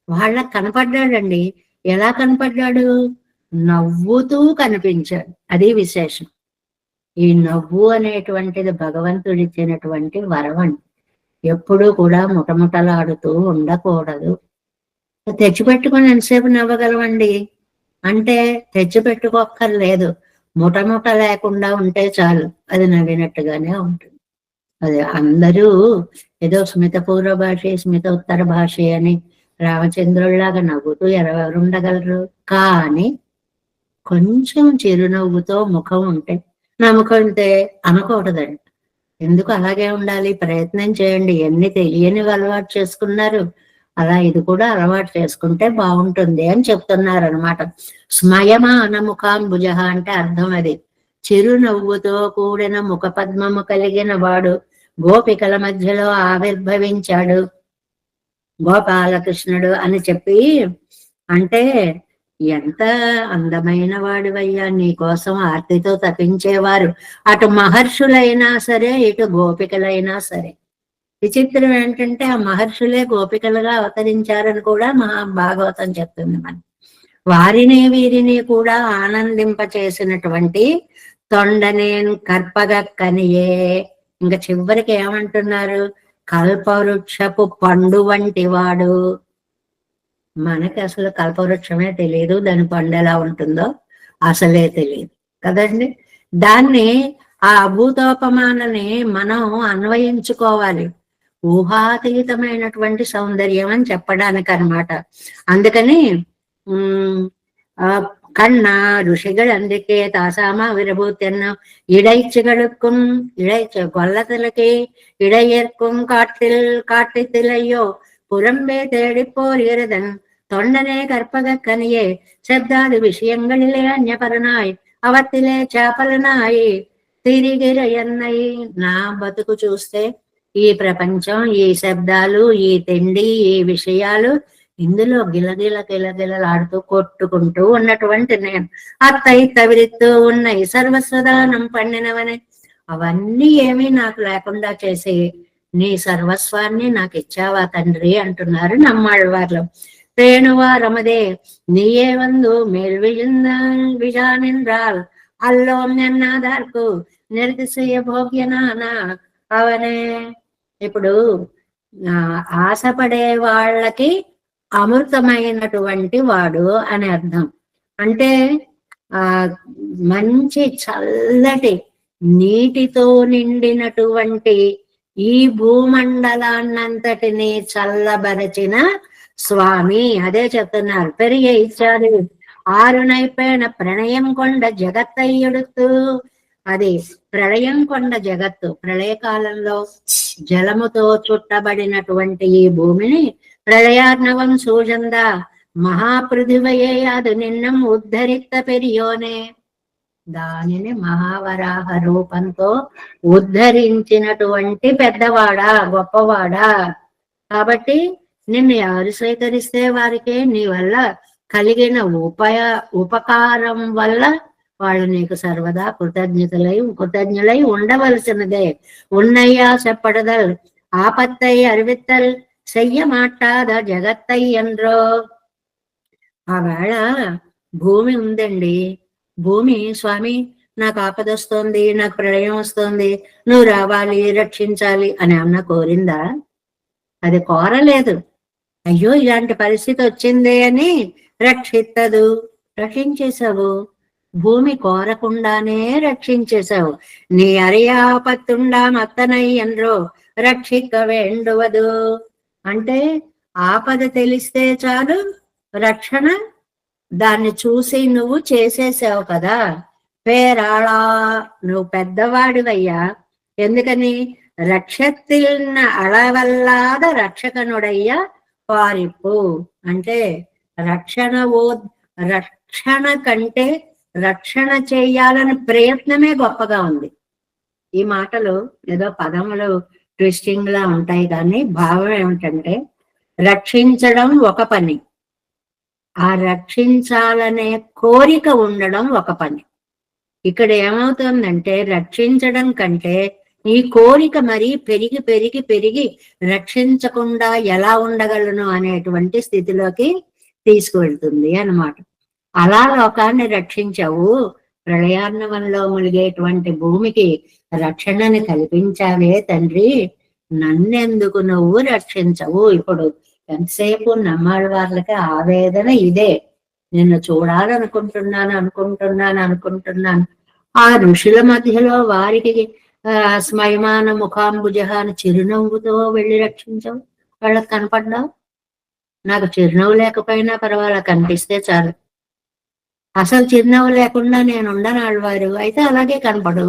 వాళ్ళకు కనపడ్డాడండి. ఎలా కనపడ్డాడు? నవ్వుతూ కనిపించాడు. అది విశేషం. ఈ నవ్వు అనేటువంటిది భగవంతుడిచ్చినటువంటి వరం అండి. ఎప్పుడూ కూడా ముటముటలాడుతూ ఉండకూడదు. తెచ్చిపెట్టుకుని ఎంతసేపు నవ్వగలవండి అంటే తెచ్చిపెట్టుకోక్కర్లేదు. ముటముట లేకుండా ఉంటే చాలు, అది నవ్వినట్టుగానే ఉంటుంది. అది అందరూ ఏదో స్మిత పూర్వ భాష, స్మిత ఉత్తర భాష అని రామచంద్రుల్లాగా నవ్వుతూ ఎవరుండగలరు? కానీ కొంచెం చిరునవ్వుతో ముఖం ఉంటే, నా ముఖం ఉంటే అనకూడదండి. ఎందుకు అలాగే ఉండాలి? ప్రయత్నం చేయండి. ఎన్ని తెలియనివి అలవాటు చేసుకున్నారు, అలా ఇది కూడా అలవాటు చేసుకుంటే బాగుంటుంది అని చెప్తున్నారు అనమాట. స్మయమాన ముఖాంబుజ అంటే అర్థం అది. చిరునవ్వుతో కూడిన ముఖ పద్మము కలిగిన వాడు గోపికల మధ్యలో ఆవిర్భవించాడు గోపాలకృష్ణుడు అని చెప్పి, అంటే ఎంత అందమైన వాడివయ్యా, నీ కోసం ఆర్తితో తపించేవారు అటు మహర్షులైనా సరే, ఇటు గోపికలైనా సరే. విచిత్రం ఏంటంటే ఆ మహర్షులే గోపికలుగా అవతరించారని కూడా భాగవతం చెప్తుంది మనకి. వారిని వీరిని కూడా ఆనందింప చేసినటువంటి తొండనేన్ కర్పగ కనియే. ఇంకా చివరికి ఏమంటున్నారు? కల్పవృక్షపు పండు వంటి వాడు. మనకి అసలు కల్పవృక్షమే తెలియదు, దాని పండు ఎలా ఉంటుందో అసలే తెలియదు కదండి. దాన్ని ఆ అభూతోపమానని మనం అన్వయించుకోవాలి. ఊహాతీతమైనటువంటి సౌందర్యం అని చెప్పడానికి అన్నమాట. అందుకని ఆ கண்ணா ఋஷிகள் అందుకే தாசாமா விரபூத்தென்ன இடைச்சுகளுக்கும் கொல்லத்திலக்கே இடையேற்கும் காட்டித்திலையோ புறம்பே தேடிப்போர் இருதன் தொண்டனே கற்பக கனியே శబ్దాలు విషయంగళిలే అన్యపరనాయ్ అవత్తిలే చేపలనాయి తిరిగిరయన్నయి. నా బతుకు చూస్తే ఈ ప్రపంచం, ఈ శబ్దాలు, ఈ తిండి, ఈ విషయాలు ఇందులో గిలగిలలాడుతూ కొట్టుకుంటూ ఉన్నటువంటి నేను అత్తయి తవిరిస్తూ ఉన్నాయి సర్వస్వదానం పండినవని. అవన్నీ ఏమీ నాకు లేకుండా చేసి నీ సర్వస్వాన్ని నాకు ఇచ్చావా తండ్రి అంటున్నారు నమ్మాళ్ళవార్లు. రేణువా రమదే నీయే వందు విజానింద్రాల్ అల్లోం ఎన్నాదార్కు నిర్దిశయ భోగ్యనానా అవనే. ఇప్పుడు ఆశపడే వాళ్ళకి అమృతమైనటువంటి వాడు అని అర్థం. అంటే ఆ మంచి చల్లటి నీటితో నిండినటువంటి ఈ భూమండలాన్నంతటిని చల్లబరచిన స్వామి అదే చెప్తున్నారు. పెరిగే ఇచ్చారు ఆరునైపోయిన ప్రణయం కొండ జగత్తయ్యడుతూ. అది ప్రళయం కొండ జగత్తు, ప్రళయకాలంలో జలముతో చుట్టబడినటువంటి ఈ భూమిని ప్రళయార్ణవం సూజంద మహాపృథివయే అది నిన్నం ఉద్ధరిత పెరియోనే. దానిని మహావరాహ రూపంతో ఉద్ధరించినటువంటి పెద్దవాడా, గొప్పవాడా. కాబట్టి నిన్ను ఎవరు స్వీకరిస్తే వారికే నీ వల్ల కలిగిన ఉపకారం వల్ల వాళ్ళు నీకు సర్వదా కృతజ్ఞులై ఉండవలసినదే. ఉన్నయ్యా చెప్పడదల్ ఆపత్తై అరివిత్తల్ చెయ్య మాట్లాద జగత్తై ఎండ్రో. ఆవేళ భూమి ఉందండి, భూమి స్వామి నాకు ఆపదొస్తోంది, నాకు ప్రళయం వస్తోంది, నువ్వు రావాలి రక్షించాలి అని ఏమన్నా కోరిందా? అది కోరలేదు. అయ్యో ఇలాంటి పరిస్థితి వచ్చిందే అని రక్షిత్తదు, రక్షించేశావు. భూమి కోరకుండానే రక్షించేశావు. నీ అరియాపత్తుండా మత్తనై ఎండ్రో రక్షిక వేండువదు. అంటే ఆపద తెలిస్తే చాలు రక్షణ దాన్ని చూసి నువ్వు చేసేసావు కదా. పేరాళా నువ్వు పెద్దవాడివయ్యా. ఎందుకని రక్షతిల్న అళవల్లాద రక్షకనుడయ్యా పారిప్పు. అంటే రక్షణ కంటే రక్షణ చేయాలని ప్రయత్నమే గొప్పగా ఉంది. ఈ మాటలు ఏదో పదములు ట్విస్టింగ్ లా ఉంటాయి, కానీ భావం ఏమిటంటే రక్షించడం ఒక పని, ఆ రక్షించాలనే కోరిక ఉండడం ఒక పని. ఇక్కడ ఏమవుతుందంటే రక్షించడం కంటే ఈ కోరిక మరీ పెరిగి పెరిగి పెరిగి రక్షించకుండా ఎలా ఉండగలను అనేటువంటి స్థితిలోకి తీసుకువెళ్తుంది అన్నమాట. అలా లోకాన్ని రక్షించావు. ప్రళయార్ణవంలో మునిగేటువంటి భూమికి రక్షణని కల్పించావే తండ్రి, నన్నెందుకు నువ్వు రక్షించవు? ఇప్పుడు ఎంతసేపు నమ్మాళ్ళ వాళ్ళకి ఆవేదన ఇదే. నిన్ను చూడాలనుకుంటున్నాను. ఆ ఋషుల మధ్యలో వారికి స్మయమాన ముఖాంబుజహాన్ని చిరునవ్వుతో వెళ్ళి రక్షించవు. వాళ్ళకి కనపడ్డావు. నాకు చిరునవ్వు లేకపోయినా పర్వాలా, కనిపిస్తే చాలు. అసలు చిరునవ్వు లేకుండా నేను ఉండను ఆడవారు అయితే అలాగే కనపడు.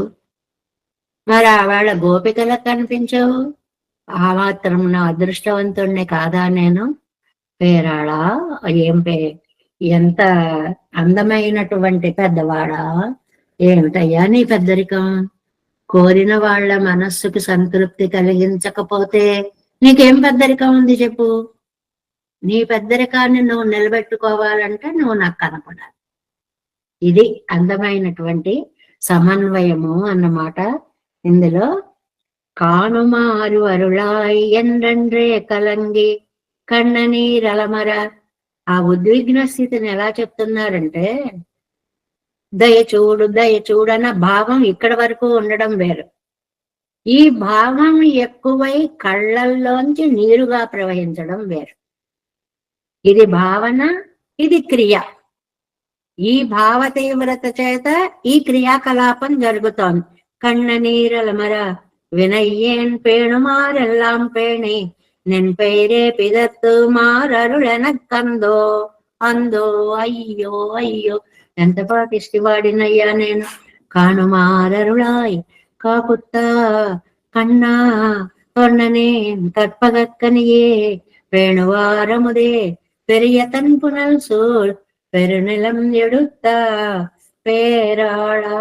మరి ఆవేళ గోపికలకు కనిపించవు. ఆ మాత్రం నా అదృష్టవంతుణ్ణి కాదా నేను? పేరాళా ఎంత అందమైనటువంటి పెద్దవాడా, ఏమిటయ్యా నీ పెద్దరికం? కోరిన వాళ్ళ మనస్సుకి సంతృప్తి కలిగించకపోతే నీకేం పెద్దరికం ఉంది చెప్పు? నీ పెద్దరికాన్ని నువ్వు నిలబెట్టుకోవాలంటే నువ్వు నాకు కనపడాలి. ఇది అందమైనటువంటి సమన్వయము అన్నమాట. ఇందులో కానుమారు అరుళాయి ఎండ్రే కలంగి కన్ననీరలమర. ఆ ఉద్విగ్న స్థితిని ఎలా చెప్తున్నారంటే దయచూడన్న భావం ఇక్కడ వరకు ఉండడం వేరు. ఈ భావం ఎక్కువై కళ్ళల్లోంచి నీరుగా ప్రవహించడం వేరు. ఇది భావన, ఇది క్రియ. ఈ భావ తీవ్రత చేత ఈ క్రియాకలాపం జరుగుతోంది. కన్న నీరలమర వినయ్యేన్ పేణుమారెల్లాం పేణి నిన్ పేరే పిదత్తు మారరులెనక్కందో అందో అయ్యో అయ్యో ఎంత పాటిష్టి వాడినయ్యా నేను. కాణుమారరుళాయ్ కాకుత్తా కన్నా பொன்னனேன் கற்பகக்கனியே வேணுவாரமுதே பெரிய தன் புனல் சூழ் பெருநிலம் எடுத்தா பேராளா.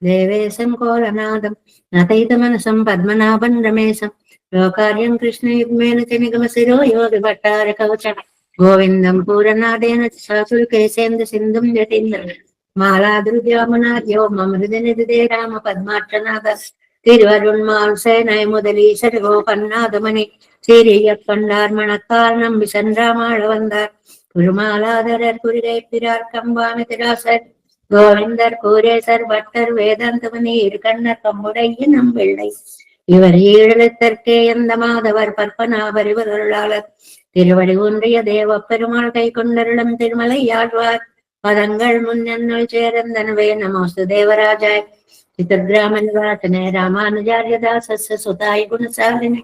దేవేశం కోలనాదం నతైత మనసం పద్మనాభం రమేశం లోకార్యం కృష్ణయుగ్మేన నిగమ శిరో యోగి భట్టార కవచ గోవిందం పూరనాదేన శాసులు కేసేంద్ర సింధుం జటీంద్ర మాలాదృద్యామనాద్యో మమృది నిధుదే రామ పద్మార్చనాథ திருவருண்மால் சேனை முதலீசர் கோபன்னாதமணி சீரியப்பண்டார் மணக்கால் நம்பி சென்றாமாழ வந்தார் குருமாலாதரர் குருகை பிறார் கம்பாமி திராசர் கோவிந்தர் கூரேசர் பட்டர் வேதாந்தமணி இருக்கண்ணர் கம்புடைய நம்பிள்ளை இவர் ஈழத்தற்கே எந்த மாதவர் பற்பனாவர் இவர்களாளர் திருவடி ஒன்றிய தேவ பெருமாள் கை கொண்டருளம் திருமலை யாழ்வார் பதங்கள் முன்னென்னுள் சேரந்தனவே நமோஸ்து தேவராஜாய் चित्रग्रामनिवासने रामानुजार्यदासस्य सुताय गुणसारिणे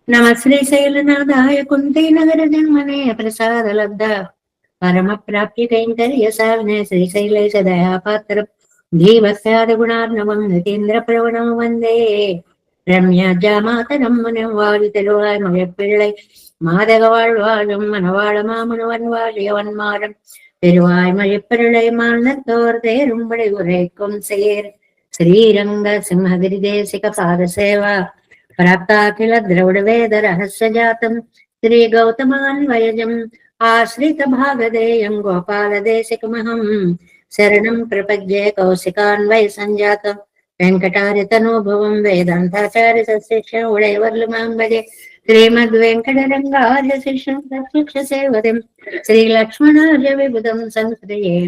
नमः श्रीशैलनाथाय कुन्तीनगर जन्मने प्रसादलब्ध परमप्राप्य कैङ्कर्यसारिणे श्रीशैलेश दयापात्रं जीवस्यादिगुणार्णवं नितीन्द्रप्रवणं वन्दे रम्याजामातरं मुनिं वाழிतिरुவாய் மழைப்பிள்ளை மாதகவாழ்வாழும் மணவாள மாமுனுவன் வாழியவன்மாரம் திருவாய் மழைப்பிள்ளை மானத்தோர் தேரும்படி உரைக்கும் சேர் శ్రీరంగ సింహగిరిదేశిక పాదసేవ ప్రాప్తాఖిల ద్రవిడ వేద రహస్య జాతం శ్రీ గౌతమాన్వయజం ఆశ్రిత భాగదేయం గోపాల దేశికమహం శరణం ప్రపద్యే కౌశికాన్వయ సంజాతం వెంకటారి తనోభవం వేదాంతాచార్య శిష్య ఉడైవర్లమాం భజే శ్రీమద్ వెంకటరంగార్య శిష్య సేవతిం శ్రీ లక్ష్మణార్య విబుధం సంశ్రయే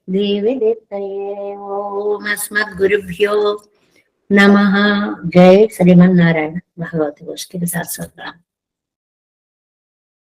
దేవిదేత్తయే. ఓం అస్మద్గురుభ్యో నమః. జై శ్రీమన్నారాయణ. భగవతి గోష్ఠికి సాత్సంగా.